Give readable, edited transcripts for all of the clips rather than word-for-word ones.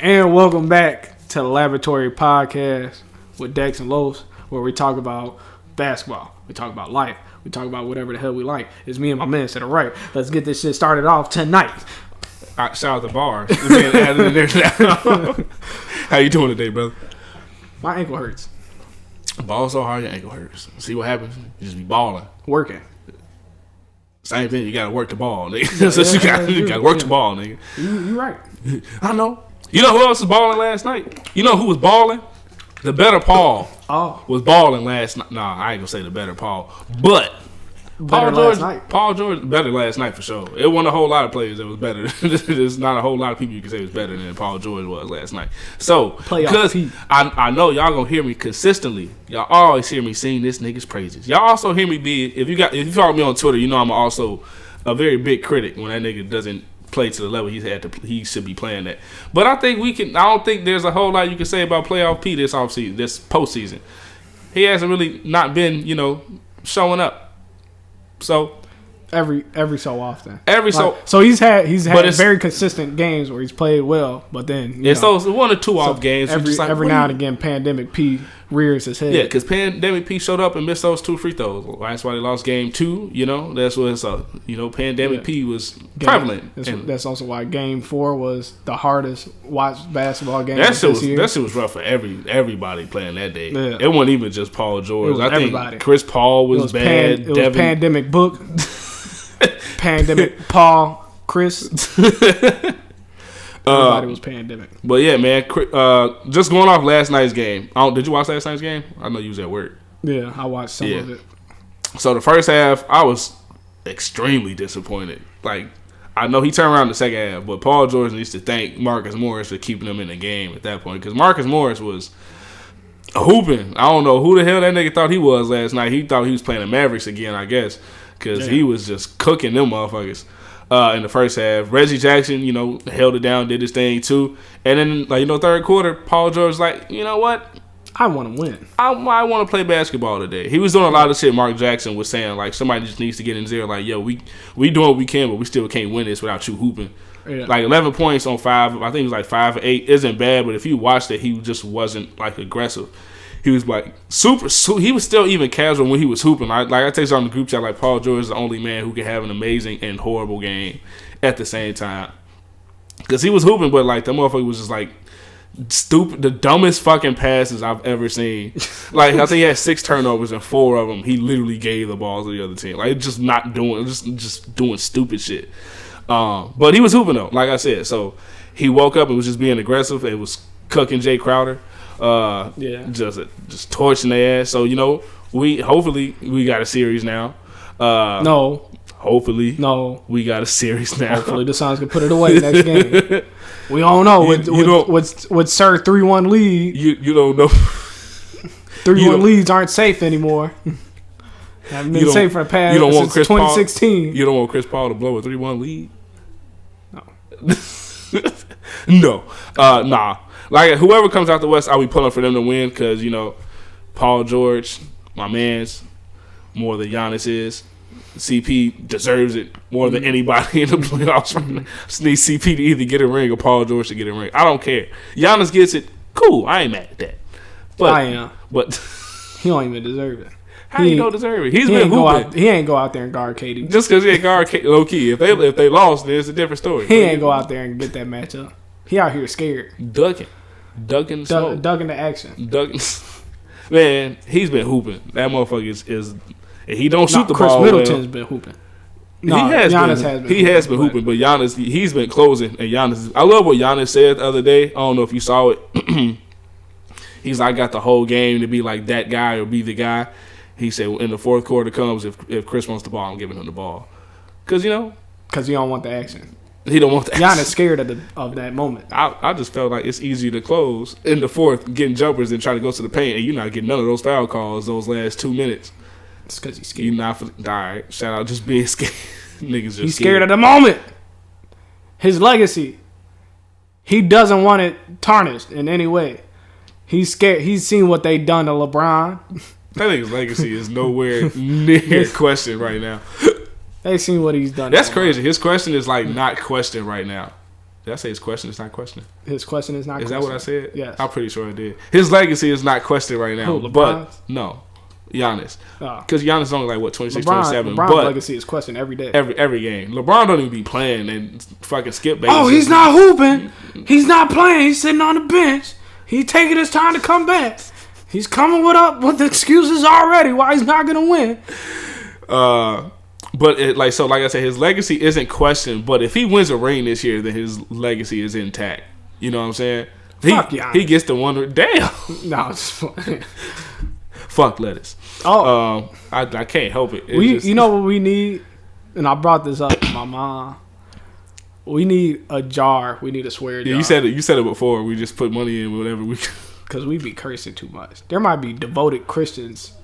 And welcome back to the Laboratory Podcast with Dex and Los, where we talk about basketball, we talk about life, we talk about whatever the hell we like. It's me and my man to the right. Let's get this shit started off tonight. All right, shout out to Bars. How you doing today, brother? My ankle hurts. Ball so hard, your ankle hurts. See what happens? You just be balling. Working. Same thing. You gotta work the ball, nigga. You gotta work the ball, nigga. You right. I know. You know who else was balling last night? You know who was balling? The better Paul was balling last night. Nah, I ain't gonna say the better Paul, but Paul George better last night for sure. It wasn't a whole lot of players that was better. There's not a whole lot of people you can say was better than Paul George was last night. So because I know y'all gonna hear me consistently. Y'all always hear me sing this nigga's praises. Y'all also hear me if you follow me on Twitter, you know I'm also a very big critic when that nigga doesn't play to the level he should be playing at. But I don't think there's a whole lot you can say about playoff P this offseason, this postseason. He hasn't really not been, showing up. So every so often. So he's had very consistent games where he's played well, but then it's one or two off games. Every now and again, Pandemic P rears his head. Yeah, because Pandemic P showed up and missed those 2 free throws. That's why they lost game 2. That's what it's Pandemic P was prevalent. That's also why game 4 was the hardest watched basketball game. That shit was rough for everybody playing that day. Yeah. It wasn't even just Paul George. I think Chris Paul was bad. It was Pandemic Book. Pandemic Paul, Chris. Everybody was pandemic. But yeah, man. Just going off last night's game. Did you watch last night's game? I know you was at work. Yeah, I watched some of it. So the first half, I was extremely disappointed. Like, I know he turned around the second half, but Paul George needs to thank Marcus Morris for keeping him in the game at that point. Because Marcus Morris was hooping. I don't know who the hell that nigga thought he was last night. He thought he was playing the Mavericks again, I guess. Because he was just cooking them motherfuckers in the first half. Reggie Jackson, held it down, did his thing too. And then, third quarter, Paul George was like, you know what? I want to win. I want to play basketball today. He was doing a lot of shit Mark Jackson was saying, like, somebody just needs to get in there. Like, yo, we doing what we can, but we still can't win this without you hooping. Yeah. Like, 11 points on 5, I think it was like 5 or 8, isn't bad, but if you watched it, he just wasn't, like, aggressive. He was like he was still even casual when he was hooping. I text on the group chat like Paul George is the only man who can have an amazing and horrible game at the same time. Because he was hooping, but like the motherfucker was just like stupid, the dumbest fucking passes I've ever seen. Like I think he had 6 turnovers and 4 of them he literally gave the balls to the other team. Like just doing stupid shit. But he was hooping though, like I said. So he woke up and was just being aggressive and was cooking Jay Crowder. Just torching their ass. So hopefully we got a series now. No. Hopefully no. We got a series now. Hopefully the Suns can put it away next game. We don't know. With Sir 3-1 lead. You don't know. 3-1 leads aren't safe anymore. Haven't been safe for the past since 2016. You don't want Chris Paul to blow a 3-1 lead? No. No. Nah. Like, whoever comes out the West, I'll be pulling for them to win because, Paul George, my man's, more than Giannis is. CP deserves it more than anybody in the playoffs right now. Just need CP to either get a ring or Paul George to get a ring. I don't care. Giannis gets it. Cool. I ain't mad at that. But, I am. But he don't even deserve it. How you don't deserve it? He's been hooping. He ain't go out there and guard KD. Just because he ain't guard KD, low key. If they lost, then it's a different story. He ain't go out there and get that matchup. He out here scared. Ducking the action. Man, he's been hooping. That motherfucker is he don't shoot the Chris ball. Chris Middleton's been hooping. No, Giannis has been hooping, but Giannis he's been closing. And Giannis, I love what Giannis said the other day. I don't know if you saw it. He's like, I got the whole game to be like that guy or be the guy. He said, in the fourth quarter comes, if Chris wants the ball, I'm giving him the ball. Because, Because he don't want the action. He don't want the action. Giannis scared of that moment. I just felt like it's easier to close in the fourth, getting jumpers than try to go to the paint, and you're not getting none of those foul calls those last 2 minutes. It's because he's scared. You're not all right, shout out just being scared. Niggas just he's scared of the moment. His legacy. He doesn't want it tarnished in any way. He's scared. He's seen what they done to LeBron. That nigga's legacy is nowhere near question right now. They seen what he's done. That's crazy. His question is like not questioned right now. Did I say his question is not questioned? His question is not questioned. Is that what I said? Yes. I'm pretty sure I did. His legacy is not questioned right now. Who, but no, Giannis. Because Giannis is only like, 26, 27. LeBron's but legacy is questioned every day. Every game. LeBron don't even be playing and fucking skip bases. Oh, he's not hooping. He's not playing. He's sitting on the bench. He's taking his time to come back. He's coming with excuses already why he's not going to win. But like I said, his legacy isn't questioned. But if he wins a ring this year, then his legacy is intact. You know what I'm saying? He gets the one. Damn. No, it's just funny. Fuck lettuce. Oh, I can't help it. You know what we need? And I brought this up to my mom. We need a jar. We need a swear jar. Yeah, you said it before. We just put money in whatever we. Because we be cursing too much. There might be devoted Christians.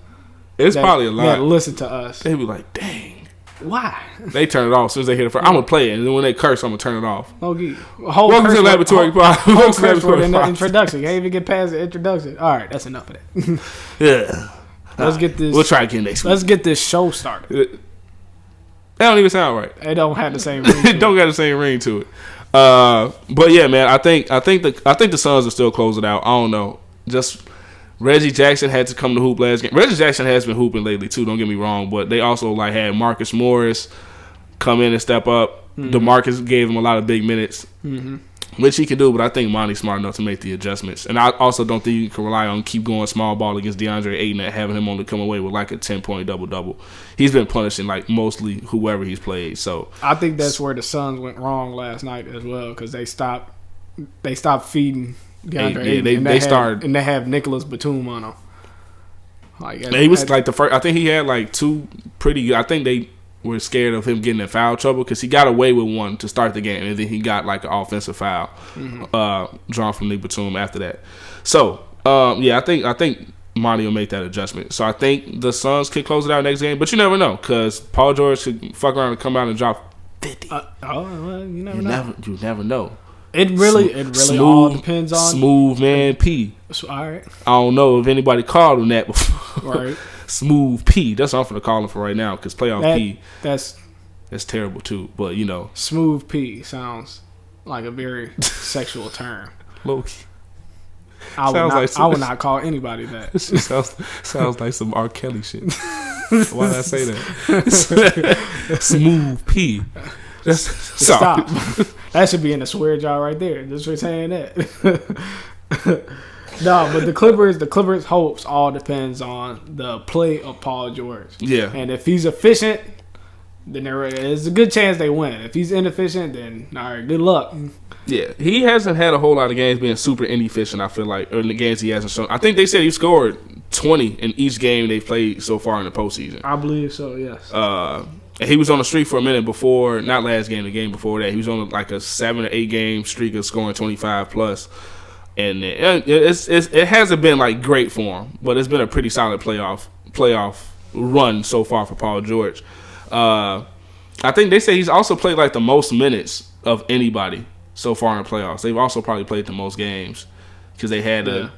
It's probably a lot. That listen to us. They be like, dang. Why? They turn it off as soon as they hear the first. I'm gonna play it, and then when they curse, I'm gonna turn it off. Okay. Welcome to the laboratory. Whole curse word in the introduction. You can't even get past the introduction. All right, that's enough of that. Yeah. Let's get this. We'll try again next week. Let's get this show started. That don't even sound right. It don't have the same ring. It don't got the same ring to it. But yeah, man, I think the Suns will still close it out. I don't know. Just Reggie Jackson had to come to hoop last game. Reggie Jackson has been hooping lately too. Don't get me wrong, but they also like had Marcus Morris come in and step up. Mm-hmm. DeMarcus gave him a lot of big minutes, which he can do. But I think Monty's smart enough to make the adjustments. And I also don't think you can rely on keep going small ball against DeAndre Ayton and having him only come away with like a 10-point double. He's been punishing like mostly whoever he's played. So I think that's where the Suns went wrong last night as well because they stopped feeding DeAndre Ayton. They started and they have Nicholas Batum on him. He was like the first. I think he had like two pretty good. I think they were scared of him getting in foul trouble because he got away with one to start the game, and then he got like an offensive foul drawn from Nick Batum after that. So I think Monty will make that adjustment. So I think the Suns could close it out next game, but you never know because Paul George could fuck around and come out and drop 50. Well, you never know. You never know. It really all depends on Smooth Man P. All right. I don't know if anybody called him that before. Right. Smooth P. That's what I'm gonna call him for right now because playoff P. That's terrible too. But you know, Smooth P sounds like a very sexual term. Low key. I would not call anybody that. sounds like some R. Kelly shit. Why did I say that? Smooth P. Stop. That should be in the swear jar right there. Just for saying that. No, but the Clippers' hopes all depends on the play of Paul George. Yeah. And if he's efficient, then there is a good chance they win. If he's inefficient, then all right, good luck. Yeah, he hasn't had a whole lot of games being super inefficient, I feel like, or in the games he hasn't shown. I think they said he scored 20 in each game they've played so far in the postseason. I believe so, yes. And he was on the streak for a minute before, not last game, the game before that. He was on like a 7 or 8 game streak of scoring 25 plus. And it hasn't been like great for him, but it's been a pretty solid playoff run so far for Paul George. I think they say he's also played like the most minutes of anybody so far in the playoffs. They've also probably played the most games because they had a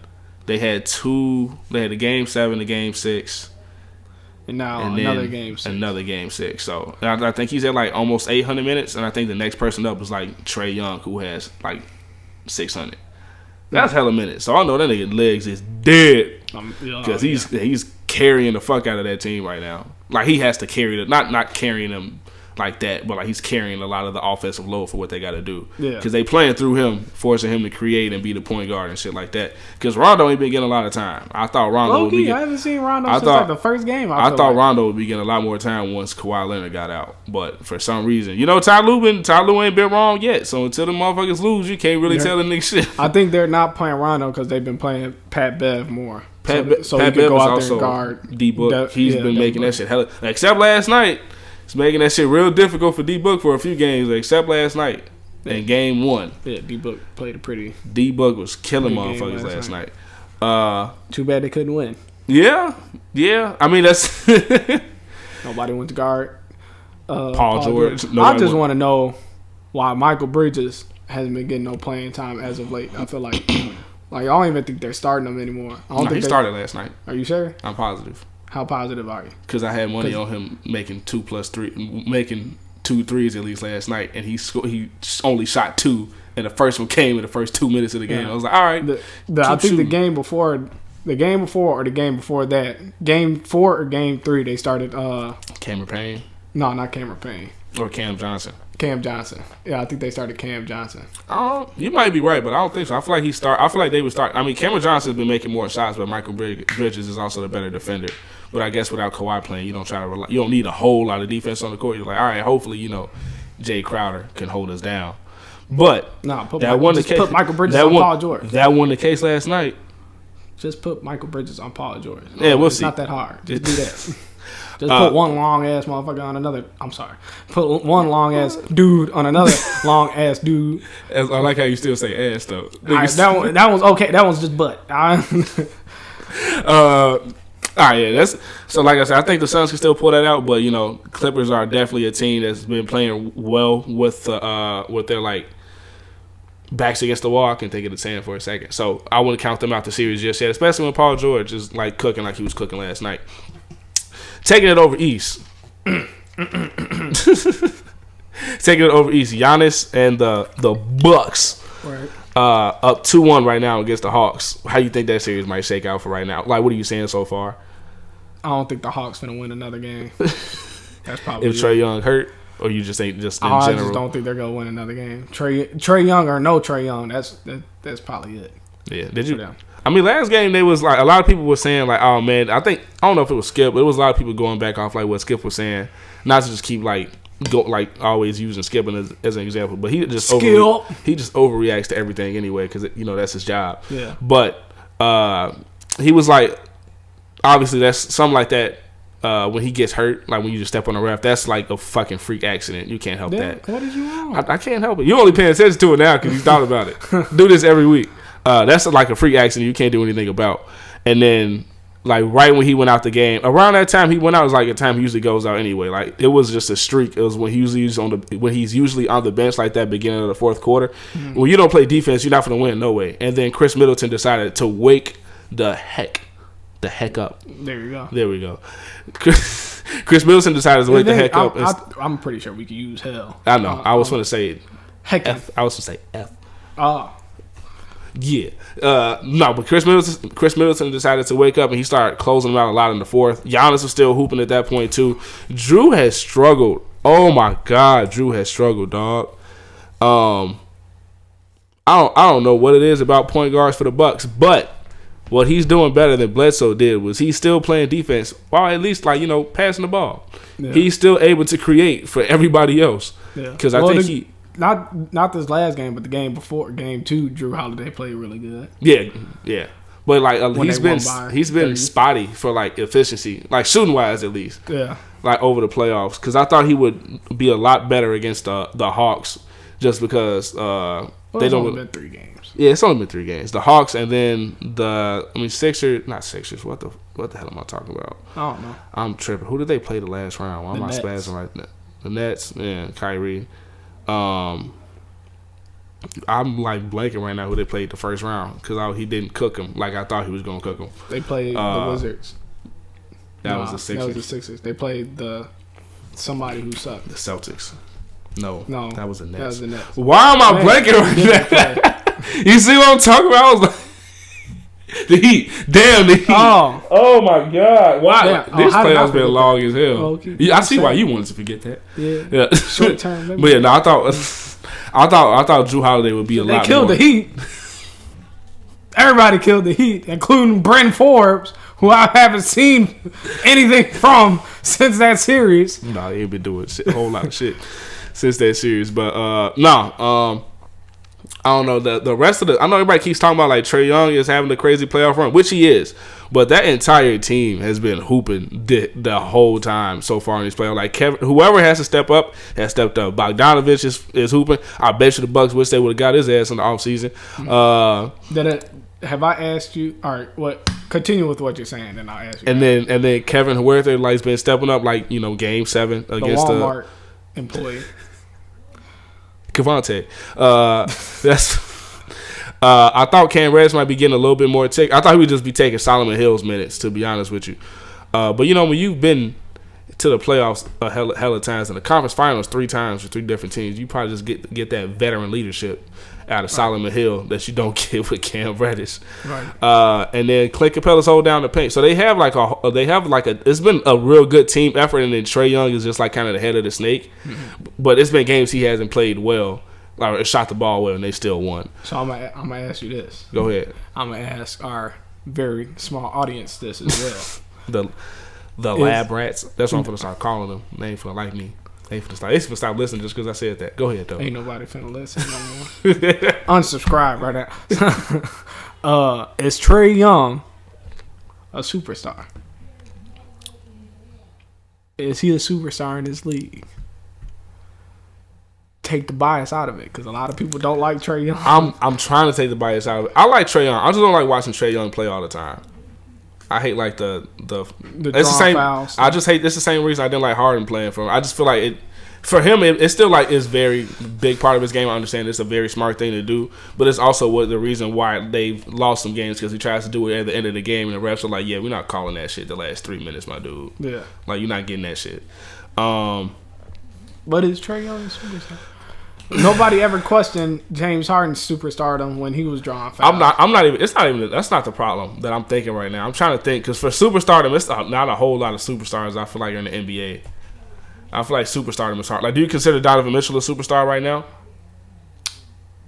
game 7, a game 6. And now another game 6. Another game 6. So I think he's at like almost 800 minutes, and I think the next person up is like Trae Young, who has like 600. That's hella minutes. So I know that nigga legs is dead because he's carrying the fuck out of that team right now. Like he has to carry not carrying them like that, but like he's carrying a lot of the offensive load for what they got to do. Yeah, because they playing through him, forcing him to create and be the point guard and shit like that. Because Rondo ain't been getting a lot of time. I thought Rondo would be. I haven't seen Rondo since like the first game. I thought Rondo would be getting a lot more time once Kawhi Leonard got out, but for some reason, Ty Lue ain't been wrong yet. So until the motherfuckers lose, you can't really tell the nigga shit. I think they're not playing Rondo because they've been playing Pat Bev more. Pat Bev is also guard D-Book. He's been making that shit hella. Except last night. It's making that shit real difficult for D-Book for a few games, except last night in game 1. Yeah, D-Book played a pretty... D-Book was killing motherfuckers last night. Too bad they couldn't win. Yeah. I mean, that's... Nobody went to guard Paul George. I just want to know why Michael Bridges hasn't been getting no playing time as of late. I feel like I don't even think they're starting him anymore. He started last night. Are you sure? I'm positive. How positive are you? Because I had money on him making 2 + 3, making 2 threes at least last night, and he only shot 2, and the first one came in the first 2 minutes of the game. I was like, all right. I think the game before or the game before that, game 4 or game 3, they started. Cameron Payne? No, not Cameron Payne. Or Cam Johnson. Cam Johnson. Yeah, I think they started Cam Johnson. You might be right, but I don't think so. I feel like they would start. I mean, Cameron Johnson's been making more shots, but Michael Bridges is also the better defender. But I guess without Kawhi playing, you don't need a whole lot of defense on the court. You're like, all right, hopefully, Jay Crowder can hold us down. But put Michael Bridges on Paul George. That wasn't the case last night. Just put Michael Bridges on Paul George. Yeah, we'll it's see. Not that hard. Just do that. Just put one long ass motherfucker on another. I'm sorry. Put one long ass dude on another long ass dude. I like how you still say ass though. Right, that one's okay. That one's just butt. All right, yeah. That's so. Like I said, I think the Suns can still pull that out, but Clippers are definitely a team that's been playing well with their like backs against the wall. I can take it to 10 for a second. So I wouldn't count them out the series just yet, especially when Paul George is like cooking like he was cooking last night. Taking it over East. Taking it over East. Giannis and the Bucks. Right. Up 2-1 right now against the Hawks. How do you think that series might shake out for right now? Like, what are you saying so far? I don't think the Hawks finna win another game. That's probably if Trae Young hurt, or you just ain't just in general. I just don't think they're gonna win another game. Trae Young or no Trae Young, that's probably it. Yeah. Did you? I mean, last game they was like a lot of people were saying like, oh man, I don't know if it was Skip, but it was a lot of people going back off like what Skip was saying, not to just keep always using Skip as an example, but he just overreacts to everything anyway because that's his job. Yeah. But he was like, obviously that's something like that. When he gets hurt, like when you just step on a ref, that's like a fucking freak accident. You can't help that. What did you wrong? I can't help it. You're only paying attention to it now because you thought about it. Do this every week. That's like a freak accident you can't do anything about. And then, like right when he went out the game, around that time he went out was like a time he usually goes out anyway. Like it was just a streak. It was when he's usually on the bench like that beginning of the fourth quarter. Mm-hmm. When you don't play defense, you're not going to win no way. And then Chris Middleton decided to wake the heck up. There we go. Chris Middleton decided to wake the heck up. I'm pretty sure we could use hell. I know. I was going to say heck. F. I was going to say F. Yeah. No, but Chris Middleton decided to wake up and he started closing them out a lot in the fourth. Giannis was still hooping at that point too. Drew has struggled. Oh my God, Drew has struggled, dog. I don't know what it is about point guards for the Bucks, but what he's doing better than Bledsoe did was he's still playing defense while at least passing the ball. Yeah. He's still able to create for everybody else. Yeah. Because I think Not this last game, but the game before, game 2, Drew Holiday played really good. Yeah. But he's been spotty for efficiency, shooting wise at least. Yeah. Over the playoffs, because I thought he would be a lot better against the Hawks, just because it's only been 3 games. Yeah, it's only been 3 games. The Hawks and then Sixers. Not Sixers. What the hell am I talking about? I don't know. I'm tripping. Who did they play the last round? Why am I spazzing like that? The Nets. Yeah, Kyrie. I'm blanking right now who they played the first round because he didn't cook him like I thought he was gonna cook him. They played the Wizards. That was the Sixers. That was the Sixers. They played somebody who sucked. The Celtics. No, that was the Nets. That was the Nets. Why am I blanking right now? You see what I'm talking about? I was like, the Heat. Damn, the Heat. Oh my God. Why? Damn. This playoff's been long as hell. Okay. I see why you wanted to forget that. Yeah. Short term. But yeah, no, I thought Drew Holiday would be a lot more. They killed the Heat. Everybody killed the Heat, including Brent Forbes, who I haven't seen anything from since that series. No, he ain't been doing a whole lot of shit since that series. But I don't know the rest of I know everybody keeps talking about Trae Young is having a crazy playoff run, which he is, but that entire team has been hooping the whole time so far in this playoff. Kevin, whoever has to step up has stepped up. Bogdanovich is hooping. I bet you the Bucks wish they would have got his ass in the offseason. Have I asked you? All right, what? Continue with what you're saying, and I'll ask you. And then Kevin Huerter has been stepping up Game 7 against the Walmart employee. Cavante. I thought Cam Reddish might be getting a little bit more take. I thought he would just be taking Solomon Hill's minutes, to be honest with you. But when you've been to the playoffs a hell of times, in the conference finals 3 times for 3 different teams. You probably just get that veteran leadership out of Solomon Hill that you don't get with Cam Reddish. Right. And then Clint Capella's hold down the paint. So they have it's been a real good team effort, and then Trae Young is just like kind of the head of the snake. Mm-hmm. But it's been games he hasn't played well, or shot the ball well, and they still won. So I'm gonna ask you this. Go ahead. I'm gonna ask our very small audience this as well. the lab rats. That's what I'm gonna start calling them. They ain't finna like me. They finna stop listening just because I said that. Go ahead though. Ain't nobody finna listen no more. Unsubscribe right now. Is Trae Young a superstar? Is he a superstar in this league? Take the bias out of it, because a lot of people don't like Trae Young. I'm trying to take the bias out of it. I like Trae Young. I just don't like watching Trae Young play all the time. I hate like the it's the same fouls. I just hate. It's the same reason I didn't like Harden playing for him. I just feel like for him it's still like it's very big part of his game. I understand it's a very smart thing to do, but it's also the reason why they've lost some games, because he tries to do it at the end of the game and the refs are like, yeah, we're not calling that shit the last 3 minutes, my dude. Yeah, like you're not getting that shit. But is Trae Young a superstar? Nobody ever questioned James Harden's superstardom when he was drawing fouls. I'm not even. It's not even. That's not the problem that I'm thinking right now. I'm trying to think, because for superstardom, it's not a whole lot of superstars. I feel like in the NBA. I feel like superstardom is hard. Like, do you consider Donovan Mitchell a superstar right now?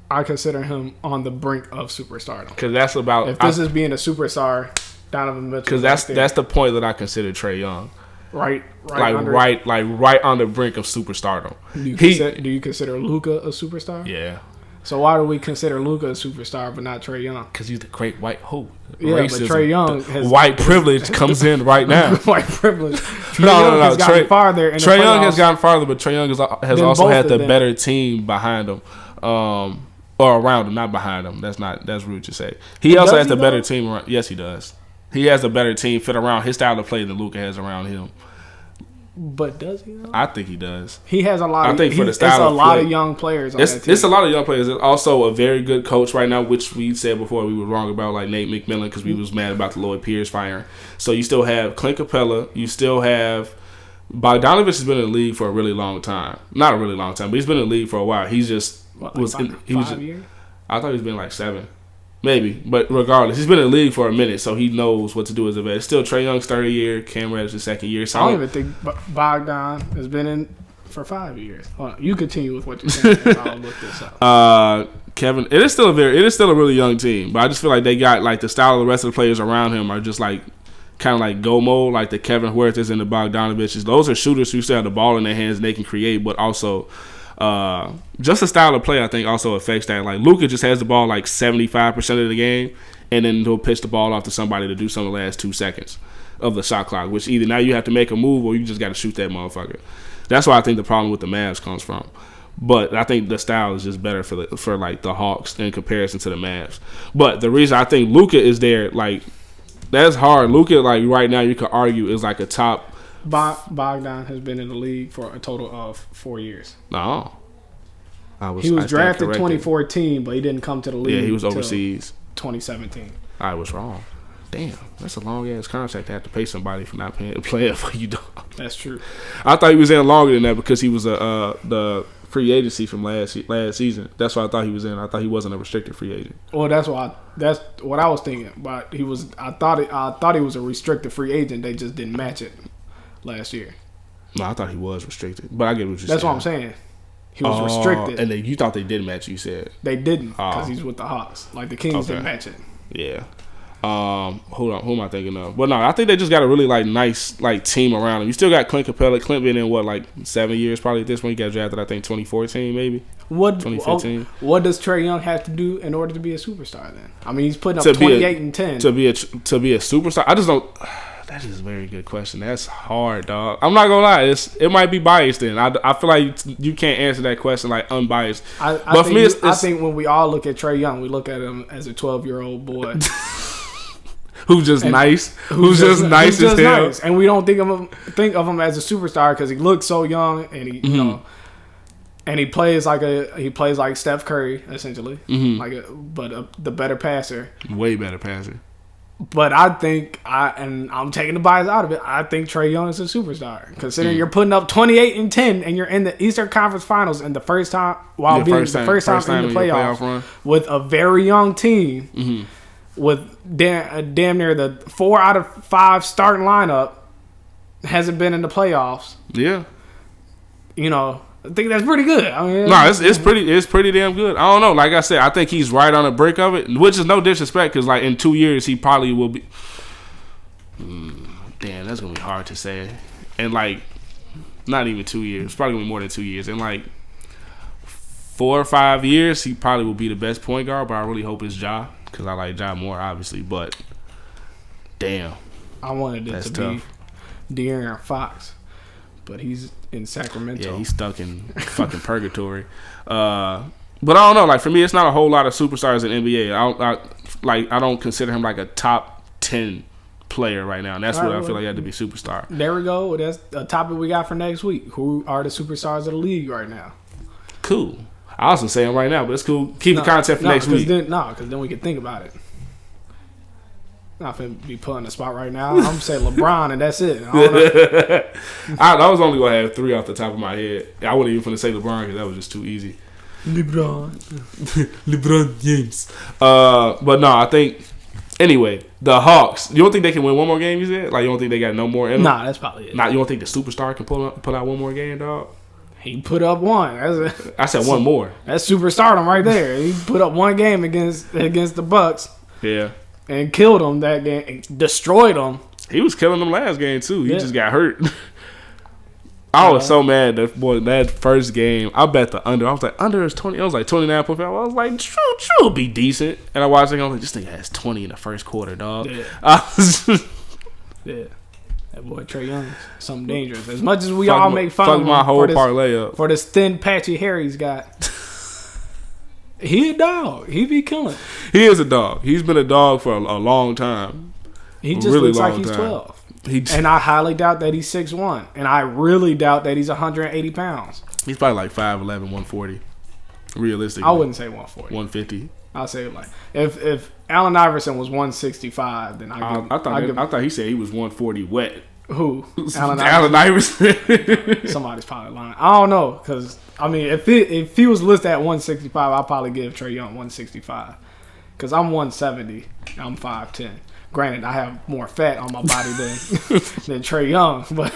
I consider him on the brink of superstardom. Because that's about. If this is being a superstar, Donovan Mitchell. Because that's the point that I consider Trae Young. Right on the brink of superstardom. Do you consider Luka a superstar? Yeah. So why do we consider Luka a superstar but not Trae Young? Because he's the great white hope. Yeah, racism. But Trae Young has white privilege comes in right now. White privilege. Has gotten farther. Trae Young has gotten farther, but Trae Young has also had the better team behind him, or around him, not behind him. That's rude to say. He also has the better team around. Yes, he does. He has a better team fit around his style of play than Luka has around him. But does he? I think he does. He has a lot. I think for the style it's a of lot play, of young players on that team. It's a lot of young players. It's also a very good coach right now, which we said before we were wrong about, like Nate McMillan, because we was mad about the Lloyd Pierce firing. So you still have Clint Capella. You still have Bogdanovich has been in the league for a really long time. Not a really long time, but he's been in the league for a while. He's just five years. I thought he's been like 7. Maybe, but regardless, he's been in the league for a minute, so he knows what to do as a vet. It's still Trae Young's 3rd year, Cam Reddish's 2nd year. So I don't even think Bogdan has been in for 5 years. Hold on, you continue with what you're saying. I'll look this up. Kevin, it is still a really young team, but I just feel like they got like the style of the rest of the players around him are just like kind of like go mode, like the Kevin Huertas and the Bogdanoviches. Those are shooters who still have the ball in their hands and they can create, but also. Just the style of play, I think, also affects that. Like Luka just has the ball like 75% of the game, and then he'll pitch the ball off to somebody to do some of the last 2 seconds of the shot clock. Which either now you have to make a move or you just got to shoot that motherfucker. That's why I think the problem with the Mavs comes from. But I think the style is just better for like the Hawks in comparison to the Mavs. But the reason I think Luka is there, like that's hard. Luka, like right now, you could argue is like a top. Bogdan has been in the league for a total of 4 years. No. He was drafted 2014, but he didn't come to the league. Yeah, he was overseas. 2017. I was wrong. Damn, that's a long-ass contract to have to pay somebody for not playing for you, dog. That's true. I thought he was in longer than that because he was the free agency from last season. That's why I thought he was in. I thought he wasn't a restricted free agent. Well, that's what I was thinking. But he was. I thought he was a restricted free agent. They just didn't match it last year. No, I thought he was restricted. But I get what you're saying. That's what I'm saying. He was restricted. And then you thought they did match it, you said. They didn't because he's with the Hawks. Like the Kings didn't match it. Yeah. Hold on. Who am I thinking of? Well, no, I think they just got a really like nice like team around him. You still got Clint Capella. Clint been in what, like 7 years probably at this point. He got drafted, I think, 2014 maybe. 2015. What does Trae Young have to do in order to be a superstar then? I mean, he's putting up 28 and 10. To be a superstar, I just don't. That is a very good question. That's hard, dog. I'm not gonna lie. It might be biased. Then I feel like you can't answer that question like unbiased. I think when we all look at Trae Young, we look at him as a 12-year-old boy who's just nice, who's just nice as hell, nice. And we don't think of him as a superstar because he looks so young and he you know. And he plays like Steph Curry essentially, the better passer, way better passer. But I think I'm taking the bias out of it. I think Trae Young is a superstar. Considering you're putting up 28 and 10, and you're in the Eastern Conference Finals, and the first time in the playoff run with a very young team, with damn near the 4 out of 5 starting lineup, hasn't been in the playoffs. Yeah, I think that's pretty good. I mean, it's pretty damn good. I don't know. Like I said, I think he's right on the brink of it, which is no disrespect because like in 2 years he probably will be. Damn, that's gonna be hard to say. And like, not even 2 years. It's probably gonna be more than 2 years. In like 4 or 5 years, he probably will be the best point guard. But I really hope it's Ja because I like Ja more, obviously. But damn, I wanted it to tough. be De'Aaron Fox, but he's in Sacramento. Yeah, he's stuck in fucking purgatory. But I don't know. Like for me, it's not a whole lot of superstars in NBA. I don't consider him like a top 10 player right now, and that's what I feel like he had to be superstar. There we go. That's a topic we got for next week. Who are the superstars of the league right now? Cool. I wasn't saying right now, but it's cool. Keep the content for next week. Because then we can think about it. Not finna be pulling the spot right now. I'm saying LeBron, and that's it. I was only gonna have 3 off the top of my head. I wasn't even finna say LeBron because that was just too easy. LeBron James. But no, I think anyway. The Hawks. You don't think they can win one more game? You said like you don't think they got no more in them? Nah, that's probably it. Nah, you don't think the superstar can pull out one more game, dog? He put up one. I said one more. That's superstardom right there. He put up one game against the Bucks. Yeah. And killed them that game. Destroyed them. He was killing them last game, too. He just got hurt. I was so mad that first game. I bet the under. I was like, under is 20. I was like 29.5. I was like, true, be decent. And I watched it. I was like, this thing has 20 in the first quarter, dog. Yeah. Yeah. That boy Trae Young is something dangerous. As much as we all make fun of him my whole parlay up for this thin, patchy hair he's got. He a dog. He be killing. He is a dog. He's been a dog for a long time. He just looks like he's 12. And I highly doubt that he's 6'1". And I really doubt that he's 180 pounds. He's probably like 5'11", 140. Realistically. I wouldn't say 140. 150. I'll say like if Allen Iverson was 165, then I thought he said he was 140 wet. Who? Allen Iverson. Somebody's probably lying. I don't know because I mean if he was listed at 165, I'll probably give Trae Young 165 because I'm 170. I'm 5'10". Granted, I have more fat on my body than Trae Young, but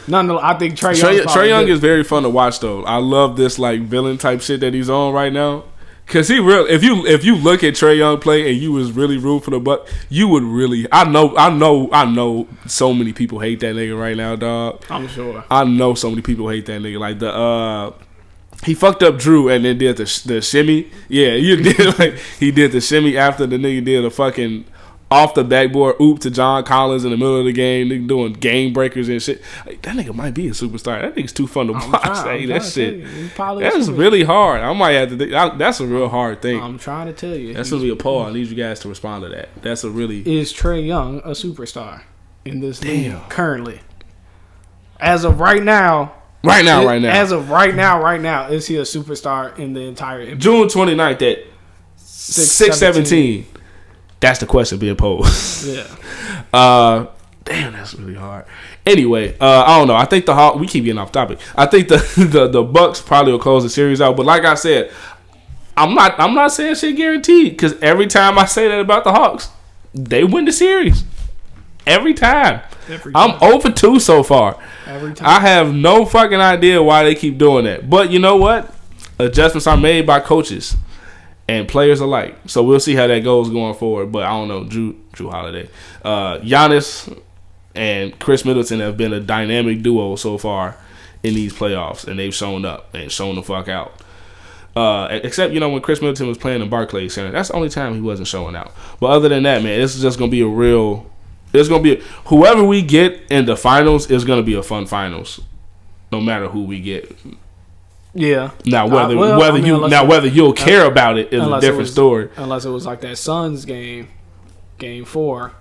nonetheless, I think Trae Young is very fun to watch though. I love this like villain type shit that he's on right now. Cause he real. If you look at Trae Young play and you was really rooting for the Buck, you would really. I know. So many people hate that nigga right now, dog. I'm sure. I know so many people hate that nigga. Like he fucked up Drew and then did the shimmy. Yeah, he did the shimmy after the nigga did a fucking off the backboard oop to John Collins in the middle of the game, nigga doing game breakers and shit. Like, that nigga might be a superstar. That nigga's too fun to watch. That shit. That's really hard. I might have to. That's a real hard thing. I'm trying to tell you. That's gonna be a poll. I need you guys to respond to that. That's a really. Is Trae Young a superstar in this league currently? As of right now. As of right now, is he a superstar in the entire NBA? June 29th at 6:17. That's the question being posed. Yeah. Damn, that's really hard. Anyway, I don't know. I think we keep getting off topic. I think the Bucks probably will close the series out. But like I said, I'm not saying shit guaranteed because every time I say that about the Hawks, they win the series. Every time. I'm 0 for 2 so far. Every time. I have no fucking idea why they keep doing that. But you know what? Adjustments are made by coaches and players alike. So we'll see how that goes going forward. But I don't know. Drew Holiday. Giannis and Chris Middleton have been a dynamic duo so far in these playoffs. And they've shown up and shown the fuck out. Except, when Chris Middleton was playing in Barclays Center. That's the only time he wasn't showing out. But other than that, man, this is just going to be whoever we get in the finals is going to be a fun finals. No matter who we get. Yeah. Now whether you'll care about it is a different story. Unless it was like that Suns game 4,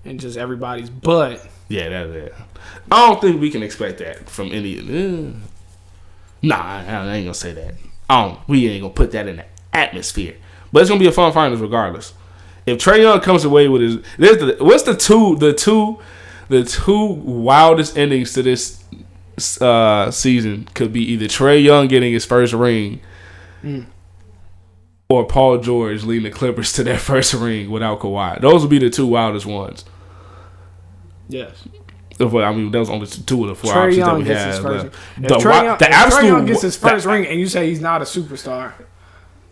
and just everybody's butt. Yeah, that's it. I don't think we can expect that from any. Nah, I ain't gonna say that. We ain't gonna put that in the atmosphere. But it's gonna be a fun finals regardless. If Trae Young comes away with his, what's the two wildest endings to this season could be either Trae Young getting his first ring, or Paul George leading the Clippers to their first ring without Kawhi. Those would be the two wildest ones. Yes. I mean, those only two of the four Trae options Young that we gets his have. first. Trae Young gets his first ring, and you say he's not a superstar.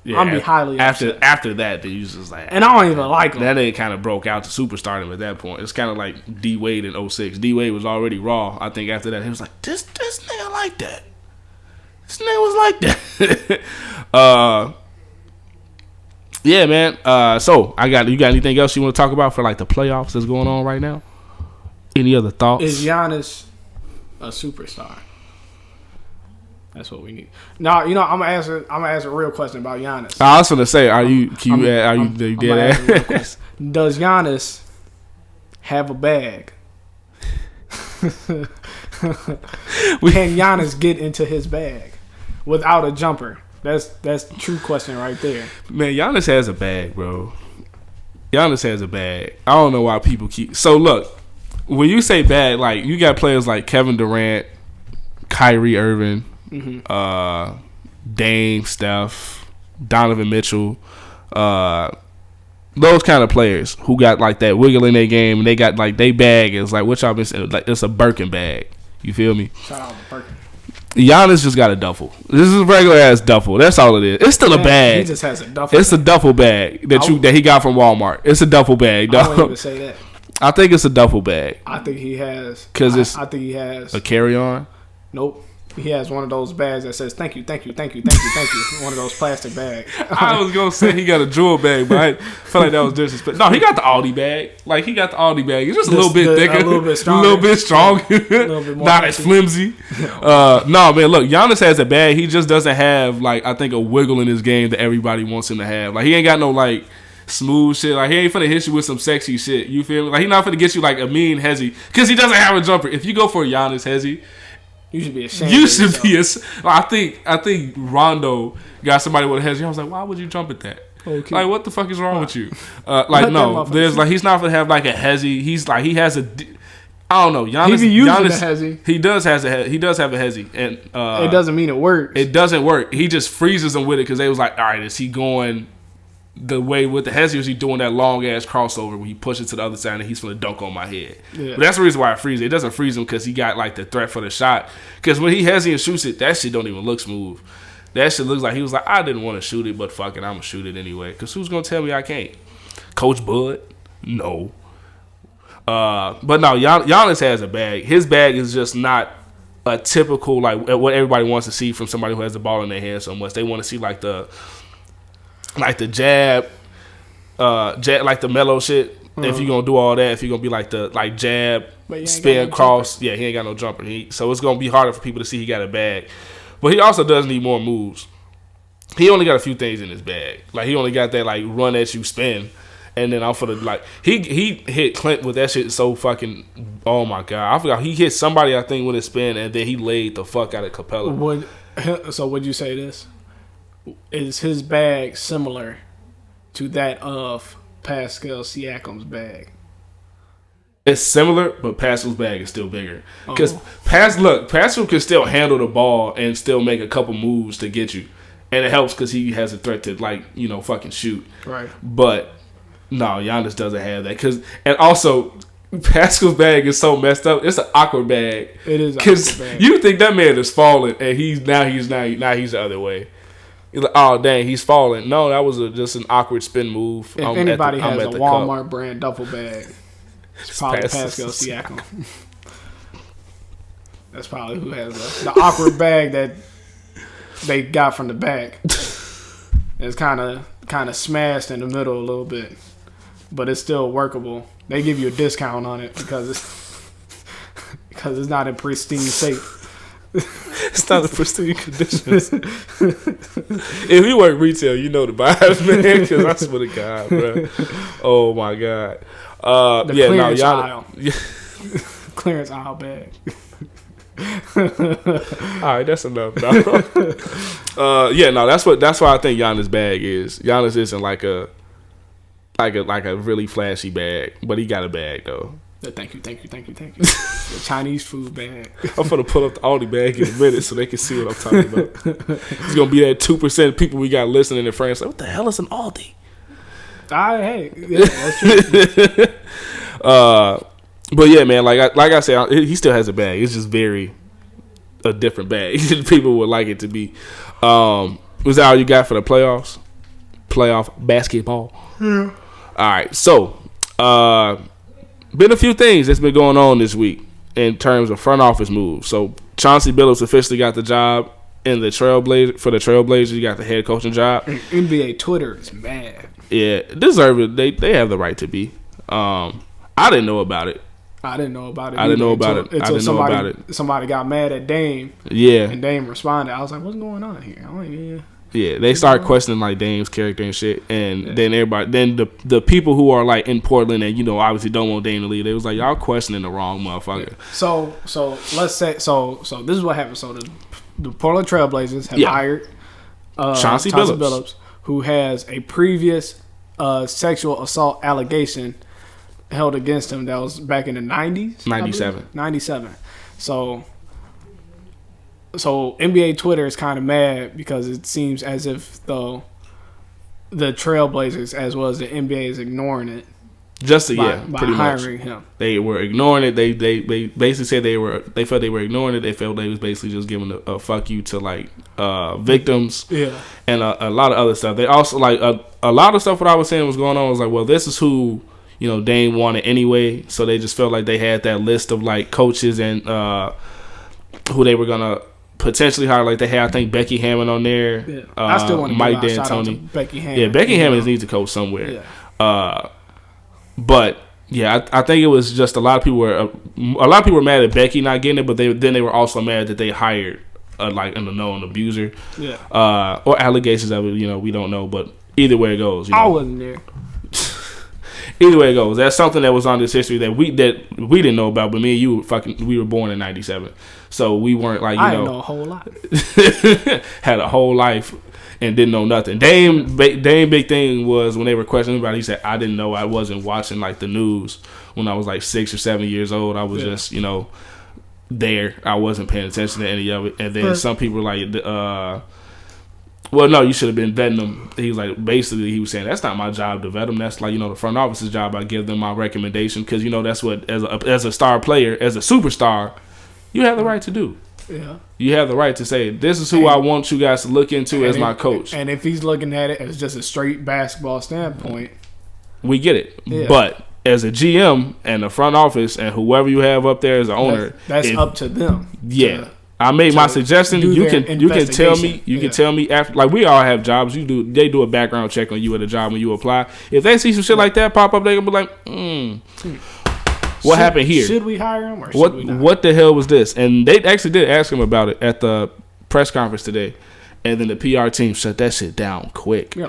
Yeah, I'm be highly upset. After that, then you just like, and I don't even like him. That ain't kind of broke out to superstardom at that point. It's kind of like D Wade in 2006. D Wade was already raw. I think after that, he was like, this nigga like that. This nigga was like that. Yeah, man. So you got anything else you want to talk about for like the playoffs that's going on right now? Any other thoughts? Is Giannis a superstar? That's what we need. Now, I'm gonna answer a real question about Giannis. I was gonna say, are you dead ass? Does Giannis have a bag? Can Giannis get into his bag without a jumper? That's the true question right there. Man, Giannis has a bag, bro. Giannis has a bag. I don't know why people keep. So look, when you say bag, like you got players like Kevin Durant, Kyrie Irving. Dame, Steph, Donovan Mitchell, those kind of players who got like that wiggle in their game, and they got like they bag is like what y'all been saying, like it's a Birkin bag. You feel me? Shout out to Birkin. Giannis just got a duffel. This is a regular ass duffel. That's all it is. It's still a bag. He just has a duffel. It's a duffel bag that he got from Walmart. It's a duffel bag. I don't even say that. I think it's a duffel bag. I think he has I think he has a carry on. Nope. He has one of those bags that says thank you. One of those plastic bags. I was going to say he got a jewel bag, but I felt like that was disrespectful. No, he got the Aldi bag. Like, he got the Aldi bag. It's just a little bit thicker. A little bit stronger. A little bit more. Not as flimsy. No, man, look, Giannis has a bag. He just doesn't have, like, I think a wiggle in his game that everybody wants him to have. Like, he ain't got no, like, smooth shit. Like, he ain't finna hit you with some sexy shit. You feel me? Like, he not finna get you, like, a mean hezzy. Because he doesn't have a jumper. If you go for a Giannis hezzy, you should be ashamed. I think Rondo got somebody with a hezzy. I was like, why would you jump at that? Okay. Like, what the fuck is wrong with you? Like, no, there's like he's not gonna have like a hezzy. He's like he has a. I don't know. Giannis, he be using a hezzy. He does have a hezzy, and it doesn't mean it works. It doesn't work. He just freezes them with it because they was like, all right, is he going the way with the hezzy, or is he doing that long ass crossover where he pushes to the other side and he's gonna dunk on my head? Yeah. But that's the reason why it freezes. It doesn't freeze him because he got like the threat for the shot. Because when he hezzy and shoots it, that shit don't even look smooth. That shit looks like he was like, I didn't want to shoot it, but fuck it, I'm gonna shoot it anyway. Because who's gonna tell me I can't? Coach Bud? No. But no, Giannis has a bag. His bag is just not a typical like what everybody wants to see from somebody who has the ball in their hand so much. They want to see like the jab, like the mellow shit. Mm-hmm. If you're gonna do all that, if you're gonna be like the jab, spin, cross, yeah, he ain't got no jumper. So it's gonna be harder for people to see he got a bag. But he also does need more moves. He only got a few things in his bag. Like he only got that like run at you spin, and then I'm for the like he hit Clint with that shit so fucking. Oh my god, I forgot he hit somebody I think with a spin, and then he laid the fuck out of Capella. So would you say this? Is his bag similar to that of Pascal Siakam's bag? It's similar, but Pascal's bag is still bigger. Because Pascal can still handle the ball and still make a couple moves to get you. And it helps because he has a threat to, fucking shoot. Right. But, no, Giannis doesn't have that. And also, Pascal's bag is so messed up. It's an awkward bag. It is an awkward bag. You think that man is falling, and he's the other way. You're like, oh, dang, he's falling. No, that was just an awkward spin move. If anybody has a Walmart brand duffel bag, it's probably Pascal Siakam. That's probably who has the awkward bag that they got from the back. It's kind of smashed in the middle a little bit, but it's still workable. They give you a discount on it because it's not in pristine shape. It's not in pristine conditions. If you work retail, you know the vibes, man. Because I swear to God, bro. Oh my God. Clearance aisle. Clearance aisle bag. All right, that's enough. That's why I think Giannis' bag is. Giannis isn't like like a really flashy bag, but he got a bag though. Thank you. The Chinese food bag. I'm gonna pull up the Aldi bag in a minute so they can see what I'm talking about. It's gonna be that 2% of people we got listening in France. Like, what the hell is an Aldi? Hey, yeah, that's true. But yeah, man, like I said, he still has a bag. It's just a different bag. People would like it to be. Was that all you got for the playoffs? Playoff basketball. Yeah. All right, so been a few things that's been going on this week in terms of front office moves. So Chauncey Billups officially got the job in the Trailblazers. He got the head coaching job. And NBA Twitter is mad. Yeah, deserve it. They have the right to be. I didn't know about it. I didn't know about it. Until somebody got mad at Dame. Yeah. And Dame responded. I was like, what's going on here? Yeah, they started questioning like Dame's character and shit, and then the people who are like in Portland and obviously don't want Dame to leave, they was like, y'all questioning the wrong motherfucker. Yeah. So let's say so this is what happened. So the Portland Trailblazers have hired Chauncey Billups, who has a previous sexual assault allegation held against him that was back in the 90s. 97. So NBA Twitter is kind of mad because it seems as if the Trailblazers as well as the NBA is ignoring it. By hiring him. They were ignoring it. They basically said they felt they were ignoring it. They felt they was basically just giving a fuck you to like victims. Yeah. And a lot of other stuff. They also like a lot of stuff. What I was saying was going on was like, well, this is who Dame wanted anyway. So they just felt like they had that list of like coaches and who they were gonna potentially hire. Like they had, I think, Becky Hammond on there. Yeah. I still want to Mike give a shout out to D'Antoni. Becky Hammond. Yeah, Becky Hammond needs to coach somewhere. Yeah. But yeah, I think it was just a lot of people were mad at Becky not getting it, but they were also mad that they hired like an unknown abuser. Yeah. Or allegations of it. We don't know, but either way it goes. I wasn't there. Either way it goes, that's something that was on this history that we didn't know about. But me and you we were born in '97, so we weren't like I didn't know a whole lot. had a whole life and didn't know nothing. Dame big thing was when they were questioning about it, he said, I didn't know. I wasn't watching like the news when I was like 6 or 7 years old. I was just there. I wasn't paying attention to any of it. And then some people were like, well, no, you should have been vetting them. He was like, basically, he was saying, that's not my job to vet them. That's like, the front office's job. I give them my recommendation because, that's what, as a star player, as a superstar, you have the right to do. Yeah. You have the right to say, this is who I want you guys to look into as my coach. And if he's looking at it as just a straight basketball standpoint, we get it. Yeah. But as a GM and the front office and whoever you have up there as an owner, that's up to them. Yeah. I made my suggestion. You can tell me. You can tell me after. Like we all have jobs. They do a background check on you at a job when you apply. If they see some shit like that pop up, they gonna be like, what happened here? Should we hire him or should we not? What the hell was this? And they actually did ask him about it at the press conference today. And then the PR team shut that shit down quick. Yeah,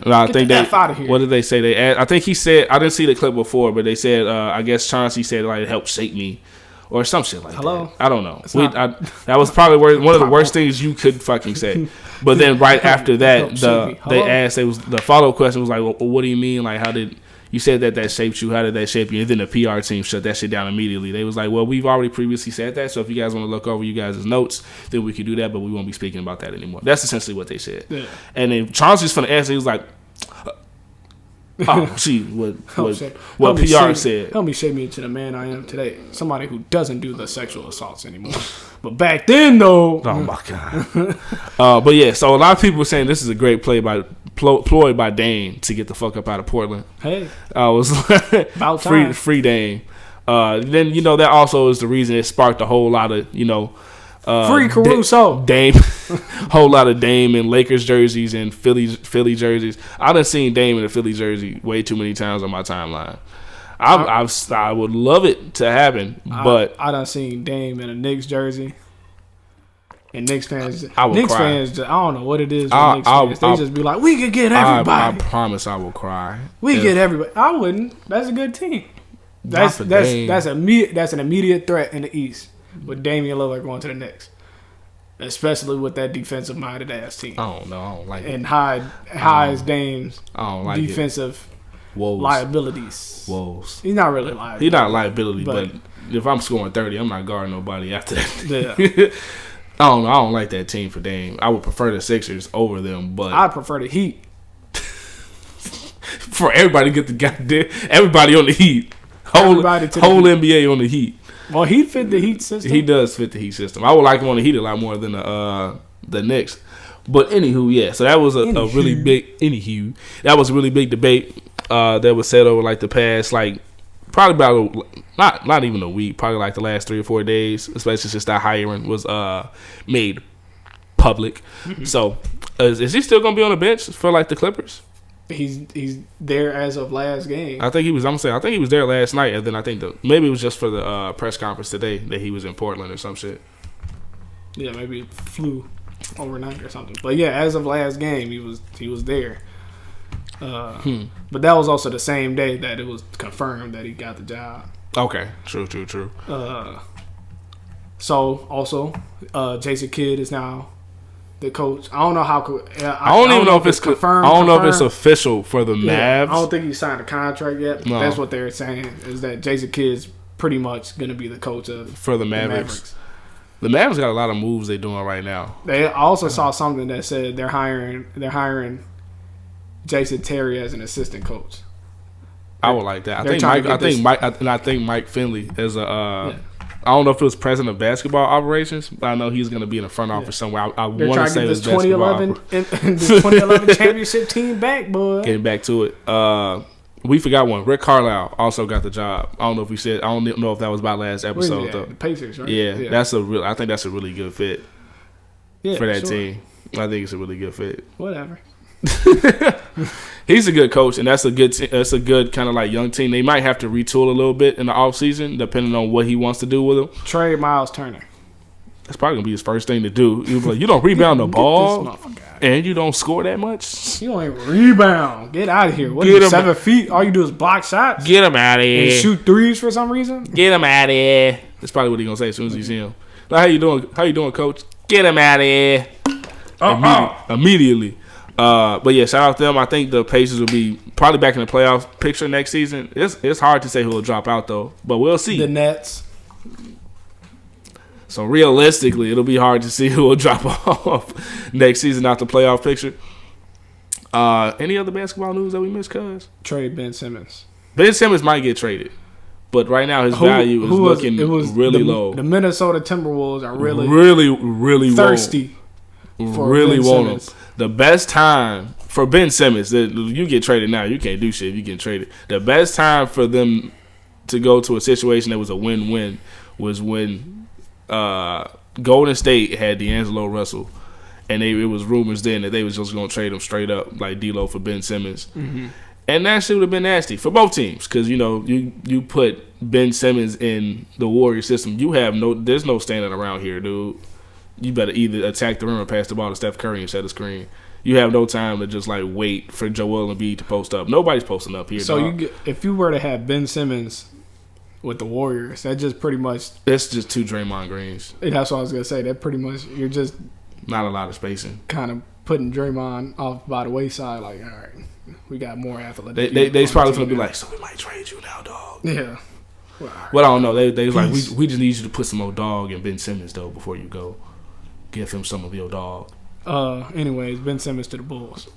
I think F out of here. What did they say? I think he said. I didn't see the clip before, but they said. I guess Chauncey said like it helped shape me. Or some shit like that. I don't know. That was probably one of the worst things you could fucking say. But then right after that, they asked. The follow-up question was like, well, what do you mean? Like, how did you said that shaped you? How did that shape you? And then the PR team shut that shit down immediately. They was like, well, we've already previously said that. So if you guys want to look over you guys' notes, then we could do that. But we won't be speaking about that anymore. That's essentially what they said. Yeah. And then Chauncey's from the answer. He was like, oh, gee, what PR said. Help me shape me into the man I am today. Somebody who doesn't do the sexual assaults anymore. But back then, though. Oh, my God. But, yeah, so a lot of people were saying this is a great ploy by Dame to get the fuck up out of Portland. Hey. I was about time. Free Dame. Then, that also is the reason it sparked a whole lot of, free Caruso. Dame. Whole lot of Dame in Lakers jerseys and Philly jerseys. I done seen Dame in a Philly jersey way too many times on my timeline. I would love it to happen, but I done seen Dame in a Knicks jersey. And Knicks fans, I don't know what it is with Knicks fans. They just be like, we could get everybody. I promise I will cry. Get everybody. I wouldn't. That's a good team. That's an immediate threat in the East with Damian Lillard going to the Knicks. especially with that defensive-minded ass team. I don't like it. And High's Dame's defensive liabilities. Woes. He's not really liability. He's not a liability, but if I'm scoring 30, I'm not guarding nobody after that. Yeah. I don't like that team for Dame. I would prefer the Sixers over them, but I prefer the Heat. For everybody to get the goddamn everybody on the Heat. Whole NBA on the Heat. Well, he fit the Heat system. He does fit the Heat system. I would like him on the Heat a lot more than the Knicks. But anywho, yeah. So that was a really big That was a really big debate that was set over like the past probably about not even a week, probably like the last 3 or 4 days, especially since that hiring was made public. Mm-hmm. So is he still gonna be on the bench for like the Clippers? He's there as of last game. I think he was. I think he was there last night, and then I think maybe it was just for the press conference today that he was in Portland or some shit. Yeah, maybe it flew overnight or something. But yeah, as of last game, he was there. But that was also the same day that it was confirmed that he got the job. Okay, true. So also, Jason Kidd is now the coach. I don't know how. I don't even know if it's confirmed. I don't know if it's official for the Mavs. I don't think he signed a contract yet. No. That's what they're saying, is that Jason Kidd's pretty much going to be the coach for the Mavericks. The Mavericks got a lot of moves they're doing right now. They also saw something that said they're hiring Jason Terry as an assistant coach. I would like that. I think Mike Finley is a. I don't know if it was president of basketball operations, but I know he's going to be in the front office somewhere. I want to say this 2011 championship team back, boy. Getting back to it. We forgot one. Rick Carlisle also got the job. I don't know if we said. I don't know if that was about last episode though. The Pacers, right? Yeah, I think that's a really good fit for that team. I think it's a really good fit. Whatever. He's a good coach, and that's a good kind of like young team. They might have to retool a little bit in the offseason, depending on what he wants to do with them. Trade Miles Turner. That's probably gonna be his first thing to do. You'll be like, you don't rebound the ball, and you don't score that much. You don't even rebound. Get out of here. What are you, 7 feet? All you do is block shots. Get him out of here. And shoot threes for some reason. Get him out of here. That's probably what he's gonna say as soon as you see him. Like, how you doing? How you doing, coach? Get him out of here. Immediately. But yeah, shout out to them. I think the Pacers will be probably back in the playoff picture next season. It's hard to say who will drop out though, but we'll see. The Nets. So realistically, it'll be hard to see who will drop off next season out the playoff picture. Any other basketball news that we missed, cuz? Trade Ben Simmons. Ben Simmons might get traded, but right now his value is looking really low. The Minnesota Timberwolves are really thirsty. Really want him. The best time for Ben Simmons, you get traded now. You can't do shit if you get traded. The best time for them to go to a situation that was a win-win was when Golden State had D'Angelo Russell, and it was rumors then that they was just going to trade him straight up, like D-Lo for Ben Simmons. Mm-hmm. And that shit would have been nasty for both teams because, you put Ben Simmons in the Warrior system. There's no standing around here, dude. You better either attack the rim or pass the ball to Steph Curry and set a screen. You have no time to just wait for Joel Embiid to post up. Nobody's posting up here. So if you were to have Ben Simmons with the Warriors, that just pretty much that's just 2 Draymond Greens. That's what I was gonna say. That pretty much you're just not a lot of spacing. Kind of putting Draymond off by the wayside. Like, all right, we got more athletic. They's probably gonna be like, so we might trade you now, dog. Yeah. Well, I don't know. They was like, we just need you to put some more dog in Ben Simmons though before you go. Give him some of your dog. Anyways, Ben Simmons to the Bulls.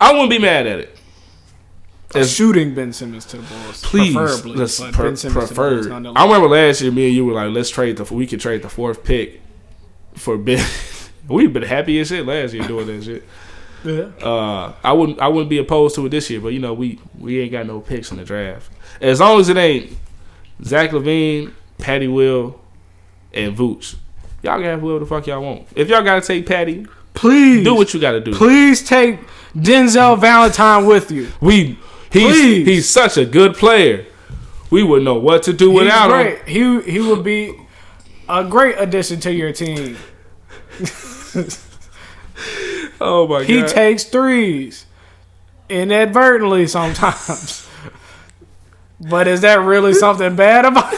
I wouldn't be mad at it. Shooting Ben Simmons to the Bulls, please. Preferably, Ben Simmons preferred. To the Bulls, I remember last year, me and you were like, we could trade the 4th pick for Ben. We've been happy as shit last year doing that shit. Yeah. I wouldn't be opposed to it this year, but we ain't got no picks in the draft. As long as it ain't Zach LaVine, Patty Will, and Vooch. Y'all can have whoever the fuck y'all want. If y'all gotta take Patty, please do what you gotta do. Please take Denzel Valentine with you. He's such a good player. We wouldn't know what to do without him. He would be a great addition to your team. Oh my god. He takes threes inadvertently sometimes. But is that really something bad about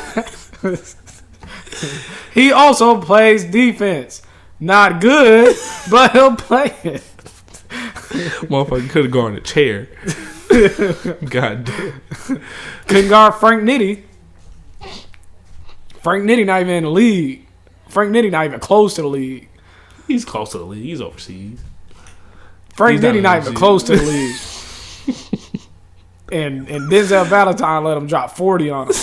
it? He also plays defense Not good, but he'll play it. Motherfucker could have gone in a chair. God damn. Couldn't guard Frank Nitti. Frank Nitti not even in the league. Frank Nitti not even close to the league. He's close to the league. He's overseas. Frank Nitti not even close to the league. and Denzel Valentine let him drop 40 on him.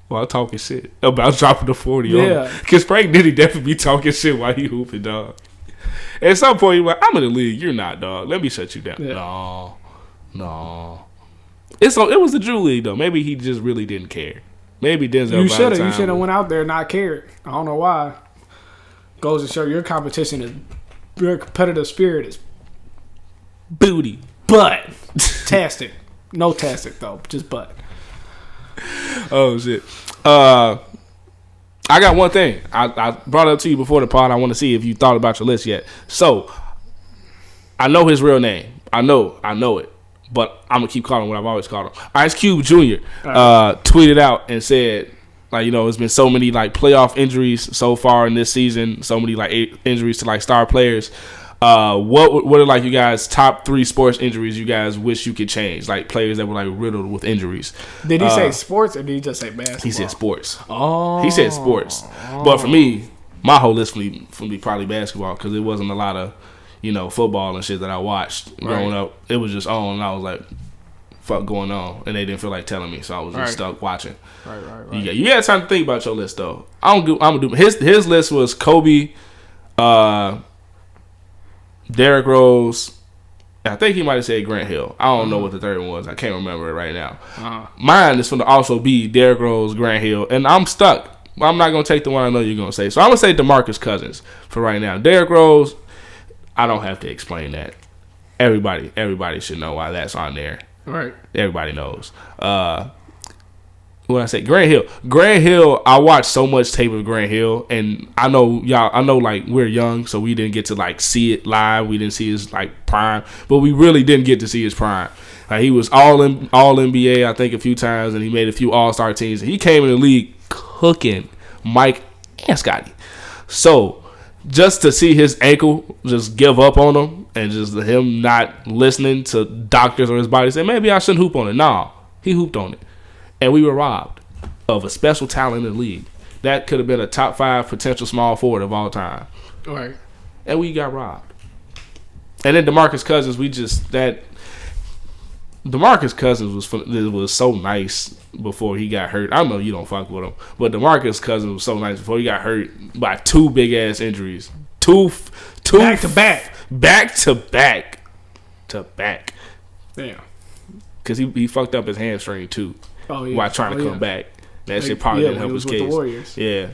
While talking shit about dropping the 40 on him. Because Frank Nitti definitely be talking shit while he hooping, dog. At some point, you're like, I'm in the league. You're not, dog. Let me shut you down. Yeah. No. It was the Drew League, though. Maybe he just really didn't care. Maybe Denzel You should have went out there and not cared. I don't know why. Goes to show your competition is, your competitive spirit is booty. Butt. Tastic. No tastic, though. Just butt. Oh, shit. I got one thing. I brought it up to you before the pod. I want to see if you thought about your list yet. So, I know his real name. I know it. But I'm going to keep calling him what I've always called him. Ice Cube Jr. Tweeted out and said, like, you know, there's been so many, like, playoff injuries so far in this season. So many, like, injuries to, like, star players. What are, like, you guys' top 3 sports injuries you guys wish you could change? Like, players that were, like, riddled with injuries. Did he say sports or did he just say basketball? He said sports. Oh. He said sports. But for me, my whole list for me probably basketball because it wasn't a lot of, you know, football and shit that I watched growing up. It was just on, and I was like, fuck going on? And they didn't feel like telling me, so I was just stuck watching. Right. You had time to think about your list, though. I'm gonna do his list was Kobe, Derrick Rose. I think he might have said Grant Hill. I don't know what the third one was. I can't remember it right now. Mine is going to also be Derrick Rose, Grant Hill, and I'm stuck. I'm not going to take the one I know you're going to say. So I'm going to say DeMarcus Cousins for right now. Derrick Rose, I don't have to explain that. Everybody should know why that's on there. Right. Everybody knows. What I say, Grant Hill, I watched so much tape of Grant Hill, and I know like we're young, so we didn't get to like see it live. We didn't see his like prime, but we really didn't get to see his prime. Like, he was all NBA, I think, a few times, and he made a few All-Star teams. And he came in the league cooking Mike and Scotty. So just to see his ankle just give up on him, and just him not listening to doctors or his body say, maybe I shouldn't hoop on it. Nah, he hooped on it. And we were robbed of a special talent in the league. That could have been a top 5 potential small forward of all time. Right. And we got robbed. And then DeMarcus Cousins, DeMarcus Cousins was so nice before he got hurt. I know you don't fuck with him, but DeMarcus Cousins was so nice before he got hurt by 2 big ass injuries. Two back to back. Back to back. Damn. Because he fucked up his hamstring too. Oh, yeah. While trying to come back. That shit probably didn't help his case. The Warriors. Yeah.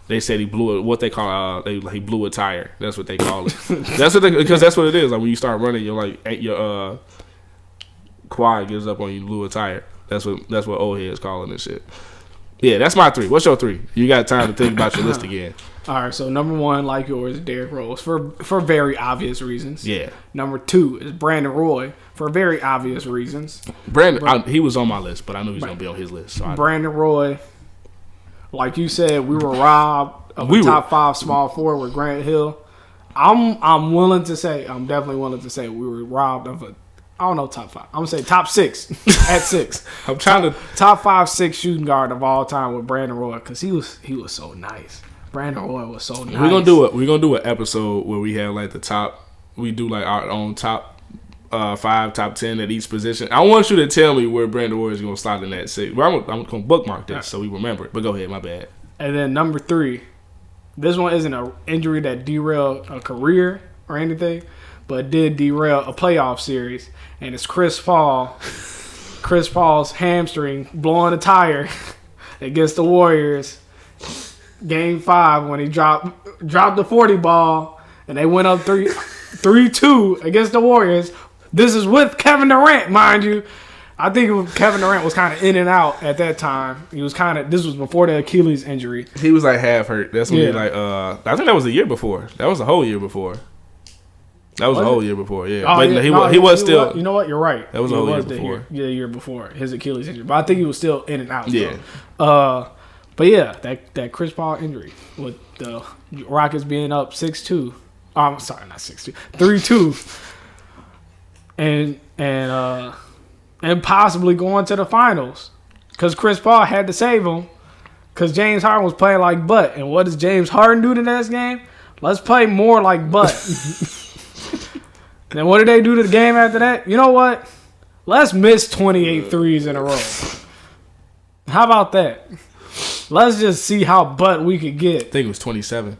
They said he blew what they call he blew a tire. That's what they call it. Because that's what it is. Like, when you start running, you're like your quad gives up on you, blew a tire. That's what old heads calling this shit. Yeah, that's my 3. What's your 3? You got time to think about your list again. All right, so number 1, like yours, is Derrick Rose for very obvious reasons. Yeah. Number 2 is Brandon Roy for very obvious reasons. He was on my list, but I knew he was going to be on his list. So Brandon Roy, like you said, we were robbed of a top 5 small forward with Grant Hill. I'm definitely willing to say we were robbed of a, I don't know, top 5. I'm going to say top 6 at 6. I'm trying to top 5, 6 shooting guard of all time with Brandon Roy, because he was so nice. Brandon Roy was so nice. We're gonna do an episode where we have like the top. We do like our own top 5, top 10 at each position. I want you to tell me where Brandon Roy is gonna slide in that 6. Well, I'm gonna bookmark this so we remember it. But go ahead, my bad. And then number 3, this one isn't an injury that derailed a career or anything, but did derail a playoff series, and it's Chris Paul. Chris Paul's hamstring blowing a tire against the Warriors. Game 5 when he dropped the 40 ball and they went up 3-2 against the Warriors. This is with Kevin Durant, mind you. I think Kevin Durant was kind of in and out at that time. This was before the Achilles injury. He was like half hurt. That's when I think that was the year before. That was the whole year before. That was the whole year before, yeah. Oh, but he was still. You know what? You're right. That was the whole year before. The year before his Achilles injury. But I think he was still in and out. Yeah. But yeah, that Chris Paul injury with the Rockets being up 6-2. Oh, I'm sorry, not 6-2, 3-2, and possibly going to the finals because Chris Paul had to save him because James Harden was playing like butt. And what does James Harden do the next game? Let's play more like butt. Then what did they do to the game after that? You know what? Let's miss 28 threes in a row. How about that? Let's just see how butt we could get. I think it was 27.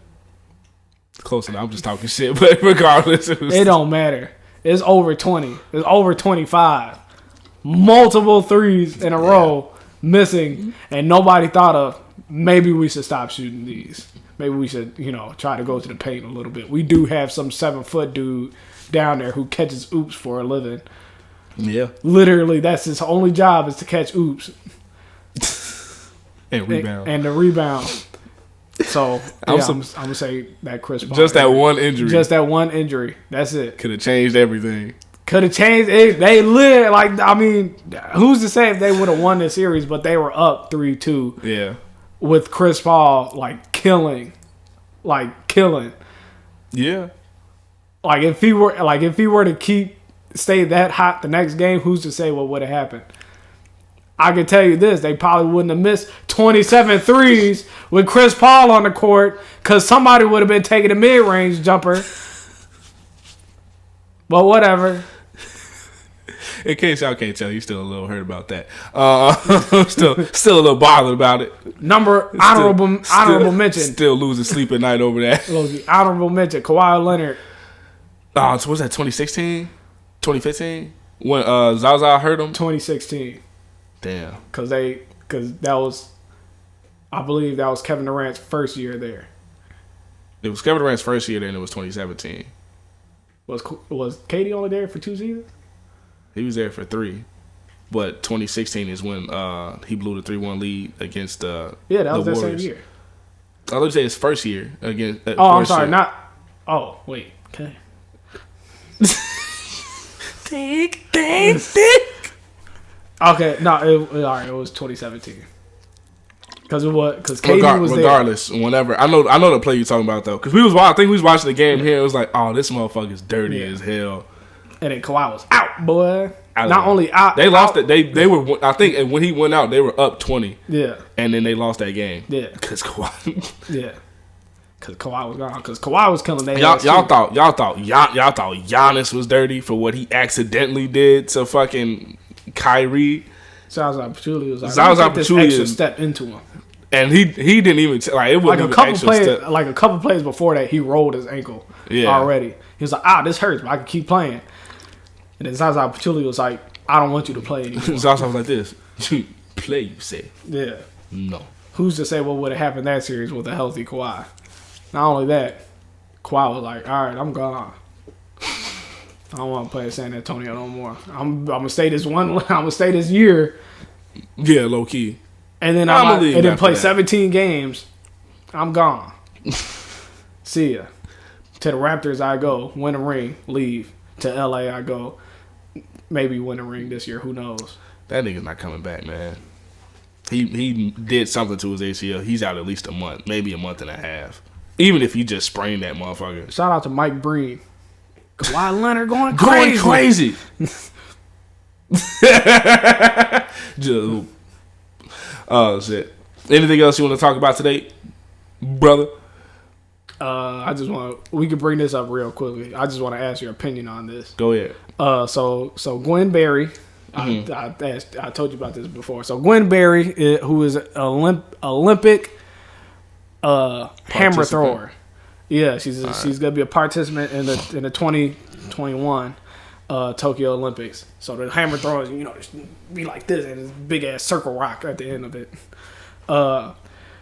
Close enough. I'm just talking shit, but regardless, it don't matter. It's over 20. It's over 25. Multiple threes in a row missing, and nobody thought of maybe we should stop shooting these. Maybe we should, try to go to the paint a little bit. We do have some 7-foot dude down there who catches oops for a living. Yeah. Literally, that's his only job is to catch oops. And rebound. And the rebound. So, I'm going to say that Chris Paul. Just that one injury. Just that one injury. That's it. Could have changed everything. Could have changed it. They lived. Who's to say if they would have won this series, but they were up 3-2. Yeah. With Chris Paul, killing. Yeah. If he were to stay that hot the next game, who's to say what would have happened? I can tell you this, they probably wouldn't have missed 27 threes with Chris Paul on the court because somebody would have been taking a mid-range jumper. But whatever. In case y'all can't tell, he's still a little hurt about that. Still a little bothered about it. Honorable mention. Still losing sleep at night over that. Honorable mention, Kawhi Leonard. So was that 2016? 2015? When Zaza hurt him? 2016. Damn. Because that was, I believe that was Kevin Durant's first year there. It was Kevin Durant's first year there, and it was 2017. Was KD only there for 2 seasons? He was there for 3. But 2016 is when he blew the 3-1 lead against the that was Warriors. that same year. I would say his first year against. I'm sorry, not. Oh wait, okay. Think. Okay, no, it was 2017. Because KD was there. Regardless, whenever I know the play you're talking about though, because I think we was watching the game here. It was like, oh, this motherfucker's dirty as hell. And then Kawhi was out, boy. Not only out, they lost it. They were. I think when he went out, they were up 20. Yeah, and then they lost that game. Yeah, because Kawhi. Yeah, because Kawhi was gone. Because Kawhi was killing their y'all thought Giannis was dirty for what he accidentally did to fucking Kyrie. Zaza Pachulia was this extra step into him, and he didn't even it was a couple plays before that he rolled his ankle already. He was like, this hurts, but I can keep playing. And then Zaza Pachulia was like, I don't want you to play anymore. Zaza was like this, you play, you say. Yeah. No. Who's to say what would have happened that series with a healthy Kawhi? Not only that, Kawhi was like, all right, I'm gone. I don't want to play at San Antonio no more. I'm gonna stay this year. Yeah, low key. And then then play 17 games. I'm gone. See ya. To the Raptors I go, win a ring, leave. To LA I go, maybe win a ring this year. Who knows? That nigga's not coming back, man. He did something to his ACL. He's out at least a month, maybe a month and a half. Even if he just sprained that motherfucker. Shout out to Mike Breen. Kawhi Leonard going crazy. Oh shit. Anything else you want to talk about today, brother? We could bring this up real quickly. I just want to ask your opinion on this. Go ahead. So Gwen Berry, mm-hmm. I told you about this before. So Gwen Berry, who is an Olympic hammer thrower. Yeah, she's gonna be a participant in the 2021 Tokyo Olympics. So the hammer throwers, be like this, and this big ass circle rock at the end of it.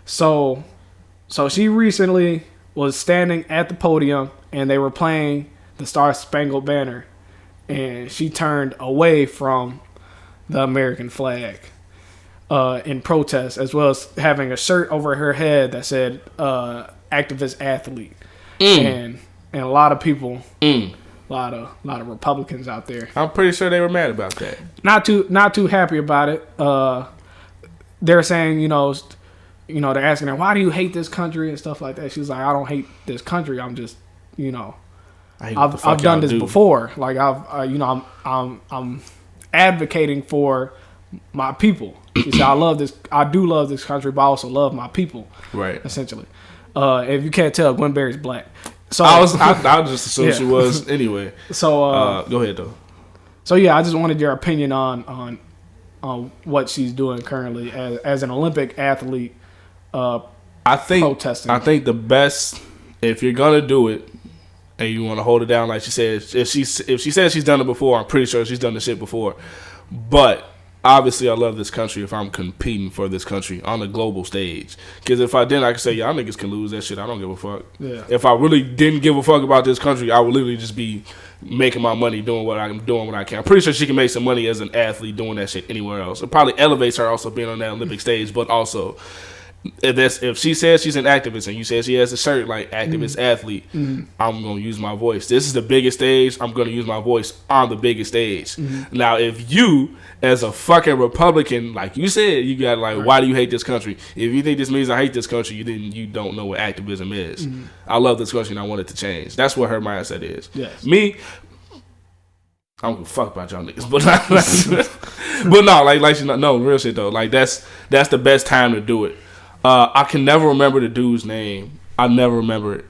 So she recently was standing at the podium, and they were playing the Star Spangled Banner, and she turned away from the American flag in protest, as well as having a shirt over her head that said activist athlete. And a lot of people, a lot of Republicans out there. I'm pretty sure they were mad about that. Not too happy about it. They're saying, you know, they're asking her, why do you hate this country and stuff like that. She's like, I don't hate this country. I'm just, you know, I've done this before. Like I'm advocating for my people. She said, I do love this country, but I also love my people. Right. Essentially. If you can't tell, Gwen Berry's black. So I just assumed she was anyway. So go ahead though. So yeah, I just wanted your opinion on what she's doing currently as an Olympic athlete. Protesting. I think the best, if you're gonna do it and you want to hold it down, like she said, if she says she's done it before, I'm pretty sure she's done the shit before. But obviously, I love this country if I'm competing for this country on the global stage. Because if I didn't, I could say, y'all niggas can lose that shit. I don't give a fuck. Yeah. If I really didn't give a fuck about this country, I would literally just be making my money doing what I can. I'm pretty sure she can make some money as an athlete doing that shit anywhere else. It probably elevates her also being on that Olympic stage, but also if she says she's an activist and you say she has a shirt like activist athlete, I'm gonna use my voice. This is the biggest stage. I'm gonna use my voice on the biggest stage. Now, if you, as a fucking Republican, like you said, you got like, why do you hate this country? If you think this means I hate this country, you don't know what activism is. I love this country and I want it to change. That's what her mindset is. Yes. Me, I don't give a fuck about y'all niggas, but no, like she no real shit though. Like that's the best time to do it. I can never remember the dude's name. I never remember it.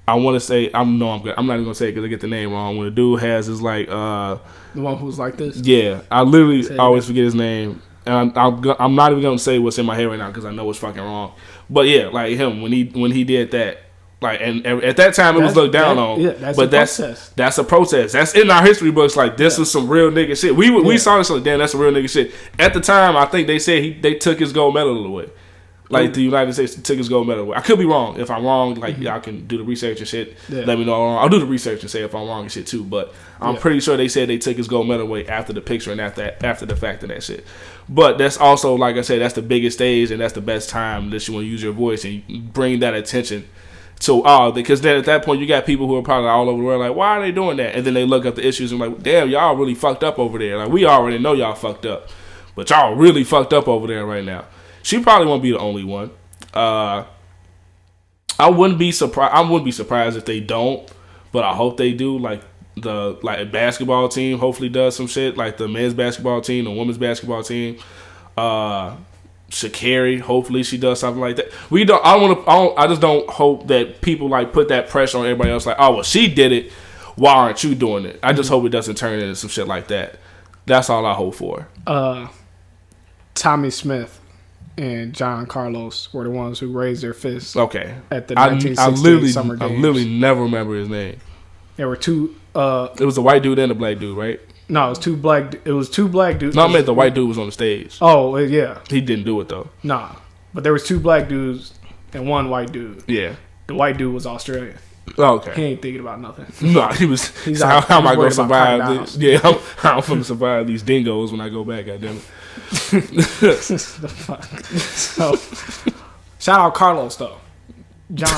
I want to say I'm not even gonna say it because I get the name wrong. When the dude has is like the one who's like this. Yeah, I literally always forget his name, and I'm not even gonna say what's in my head right now because I know it's fucking wrong. But yeah, like him when he did that. Like and at that time it was looked down on, but that's a protest. That's in our history books. Like this is some real nigga shit. We saw this like damn, that's some real nigga shit. At the time, I think they said they took his gold medal away. Like the United States took his gold medal away. I could be wrong. If I'm wrong, like y'all can do the research and shit. Yeah. Let me know. I'll do the research and say if I'm wrong and shit too. But I'm pretty sure they said they took his gold medal away after the picture and after the fact of that shit. But that's also, like I said, that's the biggest stage and that's the best time that you want to use your voice and bring that attention. So, because then at that point you got people who are probably all over the world like, why are they doing that? And then they look up the issues and like, damn, y'all really fucked up over there. Like we already know y'all fucked up, but y'all really fucked up over there right now. She probably won't be the only one. I wouldn't be surprised if they don't, but I hope they do. Like a basketball team hopefully does some shit. Like the men's basketball team, the women's basketball team. Sha'Carri, hopefully she does something like that. I just don't hope that people like put that pressure on everybody else. Like, oh well, she did it. Why aren't you doing it? I just hope it doesn't turn into some shit like that. That's all I hope for. Tommy Smith and John Carlos were the ones who raised their fists. Okay. At the 1968 Summer Games. I literally never remember his name. There were two. It was a white dude and a black dude, right? No, it was two black. It was two black dudes. No, I meant the white dude was on the stage. Oh yeah. He didn't do it though. Nah, but there was two black dudes and one white dude. Yeah. The white dude was Australian. Oh, okay. He ain't thinking about nothing. No, he's how am I going to survive this? Yeah, how I'm going to survive these dingoes when I go back, goddammit. The fuck. So, shout out Carlos though. John.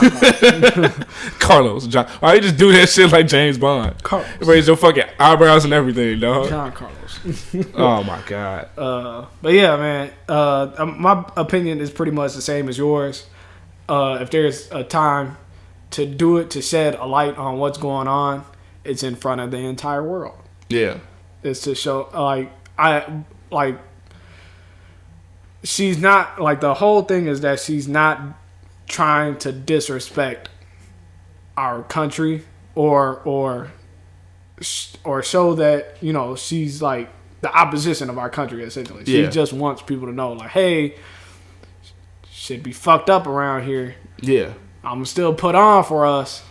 Carlos. John. Why you just do that shit like James Bond? Carlos. Raise your fucking eyebrows and everything, dog. John Carlos. Oh my god. But yeah, man. My opinion is pretty much the same as yours. If there's a time to do it, to shed a light on what's going on, it's in front of the entire world. Yeah. It's to show she's not like the whole thing is that she's not trying to disrespect our country or show that, you know, she's like the opposition of our country essentially. She just wants people to know like, hey, shit be fucked up around here. Yeah. I'm still put on for us,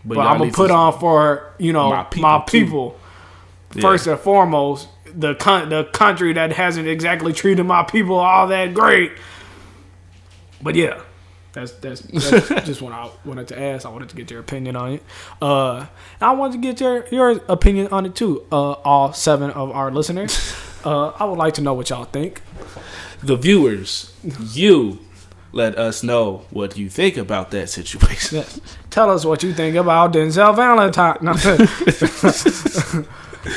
but I'm gonna put on for, you know, my people. First and foremost, the country that hasn't exactly treated my people all that great. But yeah, that's just what I wanted to ask. I wanted to get your opinion on it. I wanted to get your opinion on it too. All 7 of our listeners. I would like to know what y'all think. The viewers, you let us know what you think about that situation. Yes. Tell us what you think about Denzel Valentine.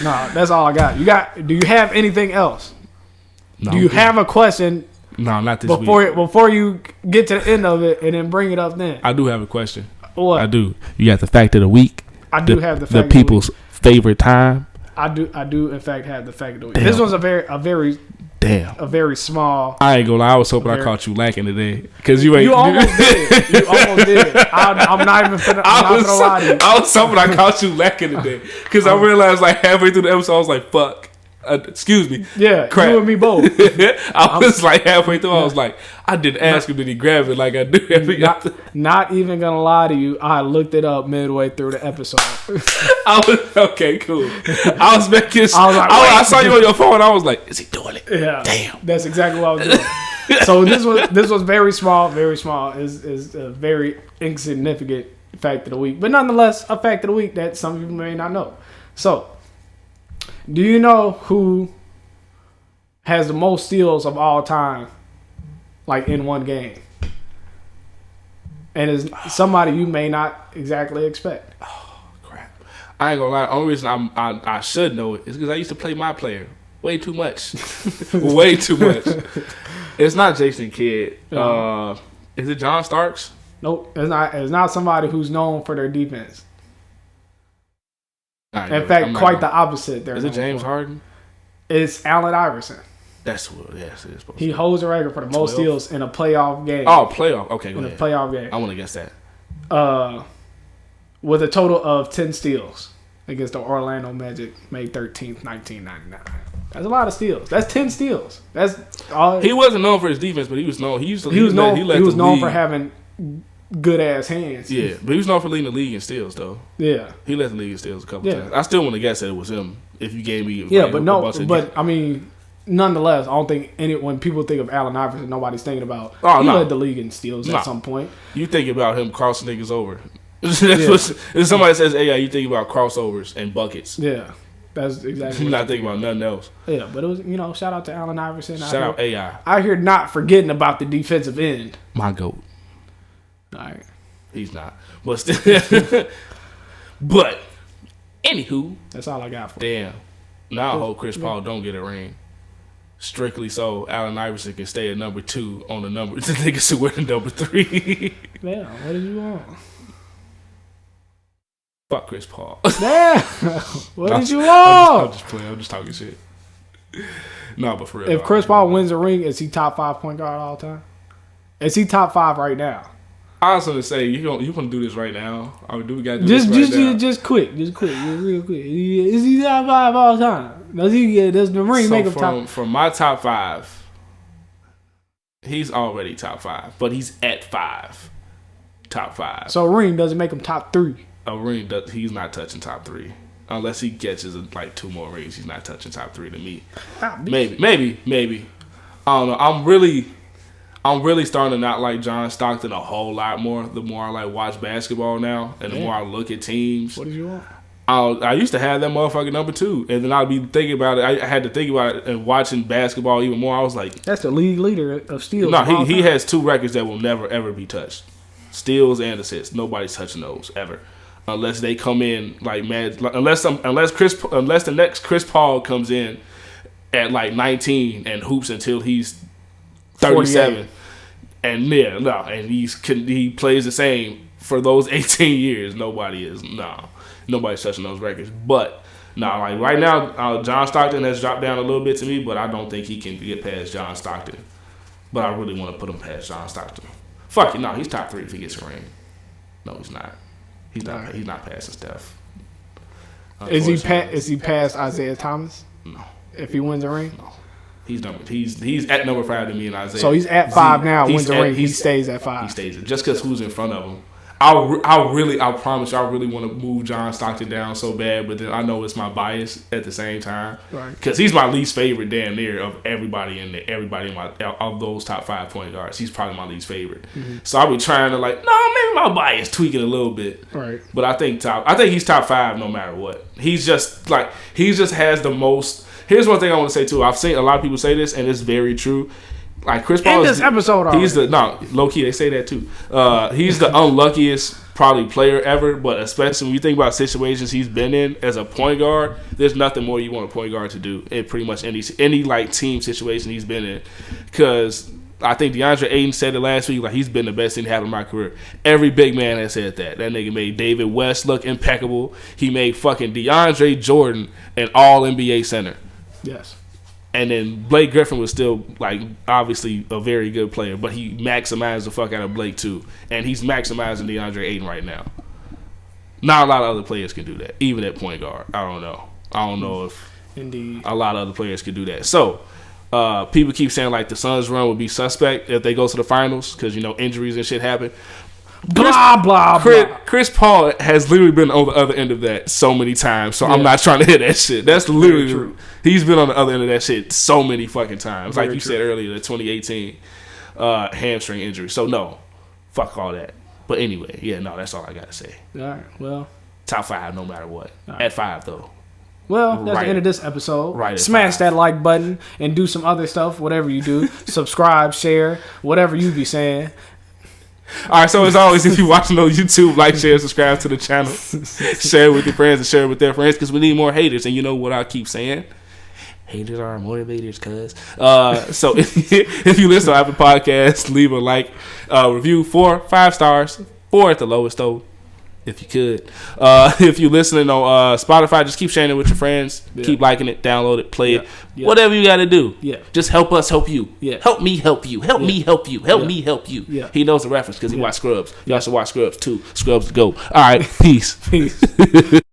No, that's all I got. Do you have anything else? No, do you have a question No, not this week. Before you get to the end of it and then bring it up then. I do have a question. What? I do. You got the fact of the week. I do have the fact the people's favorite time. I do in fact have the fact of the week. Damn. This was a very small. I ain't gonna lie. I was hoping I caught you lacking today because you ain't. You almost did. You almost did. I'm not even finna lie to you. I was hoping I caught you lacking today because I realized like halfway through the episode I was like, "Fuck." Excuse me. Yeah, crap. You and me both. I was like halfway through. I was like, I didn't ask him, did he grab it like I do every other? Not even gonna lie to you. I looked it up midway through the episode. I was okay, cool. I was making. I saw you on your phone. I was like, is he doing it? Yeah. Damn. That's exactly what I was doing. So this was very small. Very small. Is a very insignificant fact of the week, but nonetheless a fact of the week that some people may not know. So. Do you know who has the most steals of all time, like in one game? And is somebody you may not exactly expect. Oh, crap. I ain't gonna lie. The only reason I should know it is because I used to play my player way too much. Way too much. It's not Jason Kidd. Is it John Starks? Nope. It's not somebody who's known for their defense. In fact, quite the opposite. Is it James Harden? It's Allen Iverson. That's what. Yes, it is. He holds a record for the most steals in a playoff game. Oh, playoff. Okay, go ahead. In a playoff game. I want to guess that. With a total of 10 steals against the Orlando Magic, May 13th, 1999. That's a lot of steals. That's 10 steals. That's all. He wasn't known for his defense, but he was known. He was known for having good ass hands. Yeah, but he was known for leading the league in steals, though. Yeah, he led the league in steals a couple times. I still want to guess that it was him. If you gave me, I mean, nonetheless, I don't think when people think of Allen Iverson, nobody's thinking about he led the league in steals at some point. You think about him crossing niggas over. If somebody says AI, you think about crossovers and buckets. Yeah, that's exactly. You're not thinking about nothing else. Yeah, but it was shout out to Allen Iverson. Shout out AI. I hear not forgetting about the defensive end. My GOAT. All right. He's not. But still. But, anywho. That's all I got for you. Damn. Now I hope Chris Paul don't get a ring. Strictly so Allen Iverson can stay at number 2 on the number. The niggas who wear the number 3. Damn, what did you want? Fuck Chris Paul. Damn. What did you want? I'm just playing. I'm just talking shit. No, but for real. If Chris Paul wins a ring, is he top 5 point guard all time? Is he top 5 right now? I was gonna say you gonna do this right now. I mean, do we gotta do this right now? Just quick, real quick. Is he top 5 all time? Does the ring make him top? From my top 5, he's already top 5, but he's at 5, top 5. So a ring doesn't make him top 3. A ring, he's not touching top 3 unless he catches like 2 more rings. He's not touching top 3 to me. Maybe. I don't know. I'm really starting to not like John Stockton a whole lot more the more I like watch basketball now and the more I look at teams. What did you want? I used to have that motherfucker number 2, and then I'd be thinking about it. I had to think about it and watching basketball even more. I was like, that's the league leader of steals. No, he has 2 records that will never ever be touched: steals and assists. Nobody's touching those ever, unless they come in like mad. Unless the next Chris Paul comes in at like 19 and hoops until he's 37. 48. And he plays the same for those 18 years. Nobody's touching those records. But like right now, John Stockton has dropped down a little bit to me, but I don't think he can get past John Stockton. But I really want to put him past John Stockton. Fuck it, no, he's top 3 if he gets a ring. No, he's not. He's not passing Steph. Is he past Isaiah Thomas? No. If he wins a ring? No. He's at number 5 to me and Isaiah. So he's at 5 now. Wins the ring. He stays at 5. He stays it just because who's in front of him. I promise you, I really want to move John Stockton down so bad, but then I know it's my bias at the same time, right? Because he's my least favorite damn near of everybody in of those top 5 point guards. He's probably my least favorite. Mm-hmm. So I'll be trying to maybe my bias tweaking a little bit, right? But I think he's top 5 no matter what. He just has the most. Here's one thing I want to say too. I've seen a lot of people say this, and it's very true. Like Chris Paul, in this episode, low key they say that too. He's the unluckiest probably player ever. But especially when you think about situations he's been in as a point guard, there's nothing more you want a point guard to do in pretty much any like team situation he's been in. Because I think DeAndre Ayton said it last week. Like, he's been the best thing to happen in my career. Every big man has said that. That nigga made David West look impeccable. He made fucking DeAndre Jordan an all NBA center. Yes. And then Blake Griffin was still, like, obviously a very good player, but he maximized the fuck out of Blake too. And he's maximizing DeAndre Ayton right now. Not a lot of other players can do that, even at point guard. I don't know if Indeed a lot of other players can do that. So, people keep saying, like, the Suns' run would be suspect if they go to the finals because, you know, injuries and shit happen. Blah. Chris Paul has literally been on the other end of that so many times, so I'm not trying to hear that shit. That's literally he's been on the other end of that shit so many fucking times. Very like you said earlier, the 2018 hamstring injury. So no, fuck all that. But anyway, yeah, no, that's all I gotta say. All right, well, top 5 no matter what. Right. At 5 though. Well, that's the end of this episode. Right. Smash that like button and do some other stuff, whatever you do. Subscribe, share, whatever you be saying. All right, so as always, if you're watching on YouTube, like, share, subscribe to the channel. Share it with your friends and share it with their friends because we need more haters. And you know what I keep saying? Haters are motivators, cuz. So if you listen to Apple Podcasts, leave a like, review 5 stars, 4 at the lowest, though, if you could. If you're listening on Spotify, just keep sharing it with your friends. Yeah. Keep liking it, download it, play it. Yeah. Whatever you got to do. Yeah. Just help us help you. Yeah. Help me help you. Help me help you. Help me help you. Yeah. He knows the reference because he watched Scrubs. Y'all should watch Scrubs too. Scrubs to go. All right. Peace.